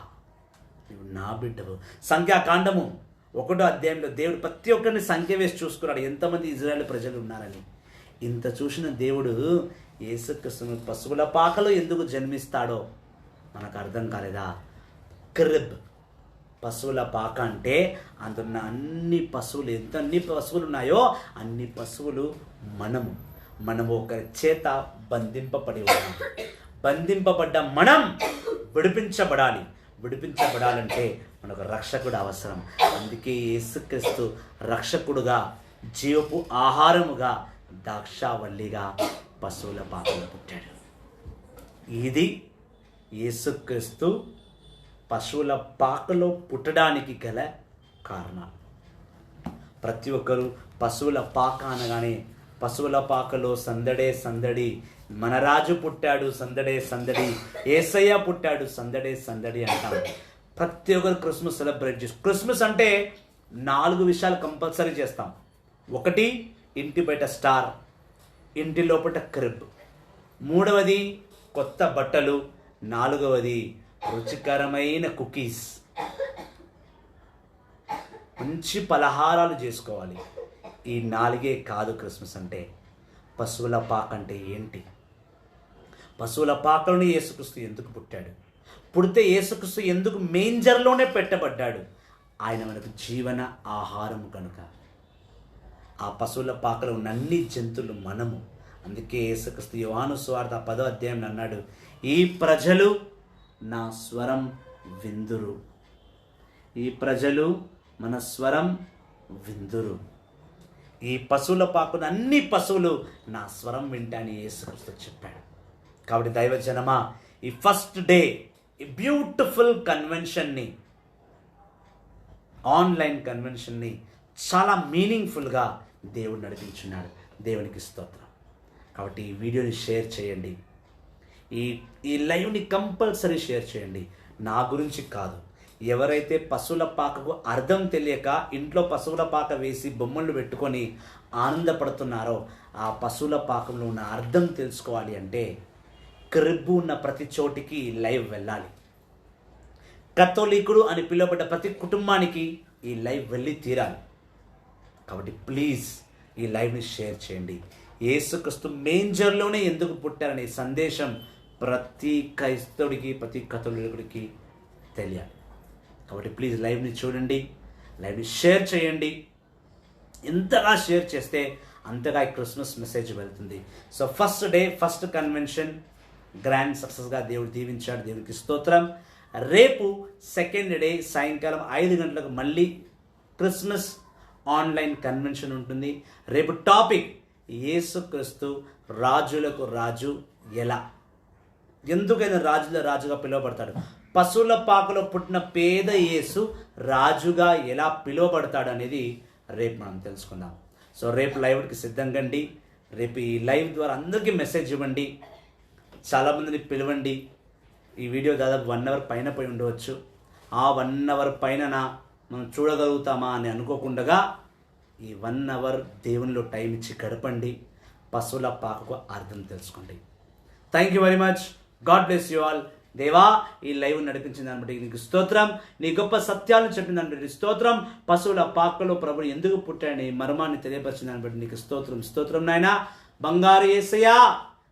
నువ్వు నా బిడ్డవు. సంఖ్యాకాండము 1వ అధ్యాయంలో దేవుడు ప్రతి ఒక్కరిని సంఖ్య వేసి చూసుకున్నాడు ఎంతమంది ఇజ్రాయేల్ ప్రజలు ఉన్నారని. ఇంత చూసిన దేవుడు యేసుక్రీస్తును పశువుల పాకలో ఎందుకు జన్మిస్తాడో మనకు అర్థం కాలేదా? క్రిబ్, పశువుల పాక అంటే అందున్న అన్ని పశువులు, అన్ని పశువులు ఉన్నాయో అన్ని పశువులు మనము ఒకరి చేత బంధింపబడి ఉన్నాం. బంధింపబడ్డ మనం విడిపించబడాలి. విడిపించబడాలంటే మనకు రక్షకుడు అవసరం. అందుకే యేసుక్రీస్తు రక్షకుడుగా, జీవపు ఆహారముగా, ద్రాక్షావల్లిగా పశువుల పాకలో పుట్టాడు. ఇది యేసుక్రీస్తు పశువుల పాకలో పుట్టడానికి గల కారణాలు. ప్రతి ఒక్కరూ పశువుల పాక అనగానే పశువుల పాకలో సందడే సందడి, మన రాజు పుట్టాడు సందడే సందడి, యేసయ్య పుట్టాడు సందడే సందడి అంటాం. ప్రతి ఒక్కరు క్రిస్మస్ సెలబ్రేట్ చేస్తాం. క్రిస్మస్ అంటే 4 విషయాలు కంపల్సరీ చేస్తాం. 1, ఇంటి బయట స్టార్, ఇంటి లోపల క్రిబ్. 3వది కొత్త బట్టలు. 4వది రుచికరమైన కుకీస్, మంచి పలహారాలు చేసుకోవాలి. ఈ 4 కాదు క్రిస్మస్ అంటే. పశువుల పాక అంటే ఏంటి? పశువుల పాకలోనే యేసుక్రీస్తు ఎందుకు పుట్టాడు? పుడితే యేసుక్రీస్తు ఎందుకు మేంజర్లోనే పెట్టబడ్డాడు? ఆయన మనకు జీవన ఆహారం కనుక. ఆ పశువుల పాకలో ఉన్న అన్ని జంతువులు మనము. అందుకే యేసుక్రీస్తు యోహాను సువార్త 10వ అధ్యాయంలో అన్నాడు, ఈ ప్రజలు నా స్వరం విందురు. ఈ ప్రజలు మన స్వరం విందురు. ఈ పశువుల పాకున్న అన్ని పశువులు నా స్వరం వింటాని యేసుక్రీస్తు చెప్పాడు. కాబట్టి దైవజనమా, ఈ ఫస్ట్ డే ఈ బ్యూటిఫుల్ కన్వెన్షన్ని, ఆన్లైన్ కన్వెన్షన్ని చాలా మీనింగ్ఫుల్గా దేవుడు నడిపించున్నాడు. దేవునికి స్తోత్రం. కాబట్టి ఈ వీడియోని షేర్ చేయండి. ఈ లైవ్ని కంపల్సరీ షేర్ చేయండి. నా గురించి కాదు, ఎవరైతే పశువుల పాకకు అర్థం తెలియక ఇంట్లో పశువుల పాక వేసి బొమ్మలు పెట్టుకొని ఆనందపడుతున్నారో, ఆ పశువుల పాకంలో ఉన్న అర్థం తెలుసుకోవాలి అంటే క్రిబ్బు ఉన్న ప్రతి చోటికి లైవ్ వెళ్ళాలి. కథోలికుడు అని పిలువబడ్డ ప్రతి కుటుంబానికి ఈ లైవ్ వెళ్ళి తీరాలి. కాబట్టి ప్లీజ్ ఈ లైవ్ని షేర్ చేయండి. యేసుక్రీస్తు మేంజర్లోనే ఎందుకు పుట్టారనే సందేశం ప్రతి క్రైస్తవుడికి, ప్రతి కథోలికుడికి తెలియాలి. కాబట్టి ప్లీజ్ లైవ్ని చూడండి, లైవ్ని షేర్ చేయండి. ఎంతగా షేర్ చేస్తే అంతగా ఈ క్రిస్మస్ మెసేజ్ వెళ్తుంది. So first day, first convention grand సక్సెస్గా దేవుడు దీవించాడు. దేవునికి స్తోత్రం. రేపు సెకండ్ డే సాయంకాలం 5 గంటలకు మళ్ళీ క్రిస్మస్ ఆన్లైన్ కన్వెన్షన్ ఉంటుంది. రేపు టాపిక్ యేసుక్రీస్తు రాజులకు రాజు ఎలా, ఎందుకైనా రాజుల రాజుగా పిలువబడతాడు. పశువుల పాకలో పుట్టిన పేద యేసు రాజుగా ఎలా పిలువబడతాడు అనేది రేపు మనం తెలుసుకుందాం. సో రేపు లైవ్కి సిద్ధంగండి. రేపు ఈ లైవ్ ద్వారా అందరికీ మెసేజ్ ఇవ్వండి, చాలామందిని పిలవండి. ఈ వీడియో దాదాపు 1 అవర్ పైన పోయి ఉండవచ్చు. ఆ 1 అవర్ పైన మనం చూడగలుగుతామా అని అనుకోకుండా ఈ 1 అవర్ దేవునిలో టైం ఇచ్చి గడపండి. పశువుల పాకకు అర్థం తెలుసుకోండి. Thank you very much. God bless you all. దేవా, ఈ లైవ్ నడిపించిన దాన్ని బట్టి నీకు స్తోత్రం. నీ గొప్ప సత్యాలను చెప్పిన దాన్ని బట్టి స్తోత్రం. పశువుల పాకలో ప్రభువు ఎందుకు పుట్టాడని మర్మాన్ని తెలియపరిచిన దాన్ని బట్టి నీకు స్తోత్రం. స్తోత్రం నాయన. బంగారు యేసయ్యా,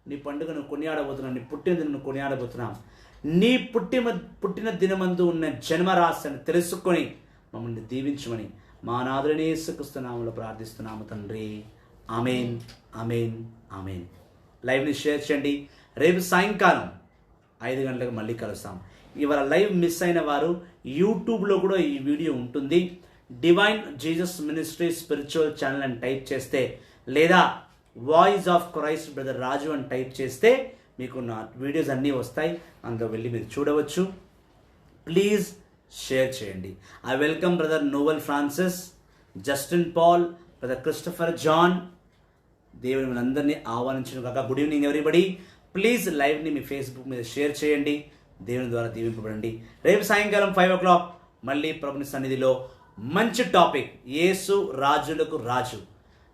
నీ పండుగను కొనియాడబోతున్నాం, నీ పుట్టిన దినను కొనియాడబోతున్నాం. నీ పుట్టిన దినమందు ఉన్న జన్మరాశిని తెలుసుకొని మమ్మల్ని దీవించమని, మా నాథుని యేసుక్రీస్తు నామములో ప్రార్థిస్తున్నాము తండ్రి. ఆమేన్, ఆమేన్, ఆమేన్. లైవ్ని షేర్ చేయండి. రేపు సాయంకాలం 5 గంటలకు మళ్ళీ కలుస్తాం. ఇవాళ లైవ్ మిస్ అయిన వారు యూట్యూబ్లో కూడా ఈ వీడియో ఉంటుంది. Divine Jesus ministry spiritual channel అని టైప్ చేస్తే, లేదా వాయిస్ ఆఫ్ క్రైస్ట్ బ్రదర్ రాజు అని టైప్ చేస్తే మీకు నా వీడియోస్ అన్నీ వస్తాయి. అందులో వెళ్ళి మీరు చూడవచ్చు. ప్లీజ్ షేర్ చేయండి. I welcome brother Noel Francis, Justin Paul, brother Christopher John. దేవుని మనందరినీ ఆహ్వానించిన కాక. Good evening everybody. ప్లీజ్ లైవ్ని మీ ఫేస్బుక్ మీద షేర్ చేయండి. దేవుని ద్వారా దీవింపబడండి. రేపు సాయంకాలం 5 o'clock మళ్ళీ ప్రభుని సన్నిధిలో మంచి టాపిక్, యేసు రాజులకు రాజు,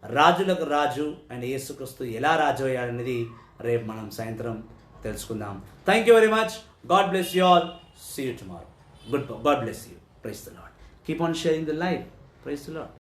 రాజులకు రాజు అండ్ యేసుక్రీస్తు ఎలా రాజు అయ్యాడనేది రేపు మనం సాయంత్రం తెలుసుకుందాం. Thank you very much. God bless you all. See you tomorrow. God bless you. Praise the Lord. Keep on sharing the life. Praise the Lord.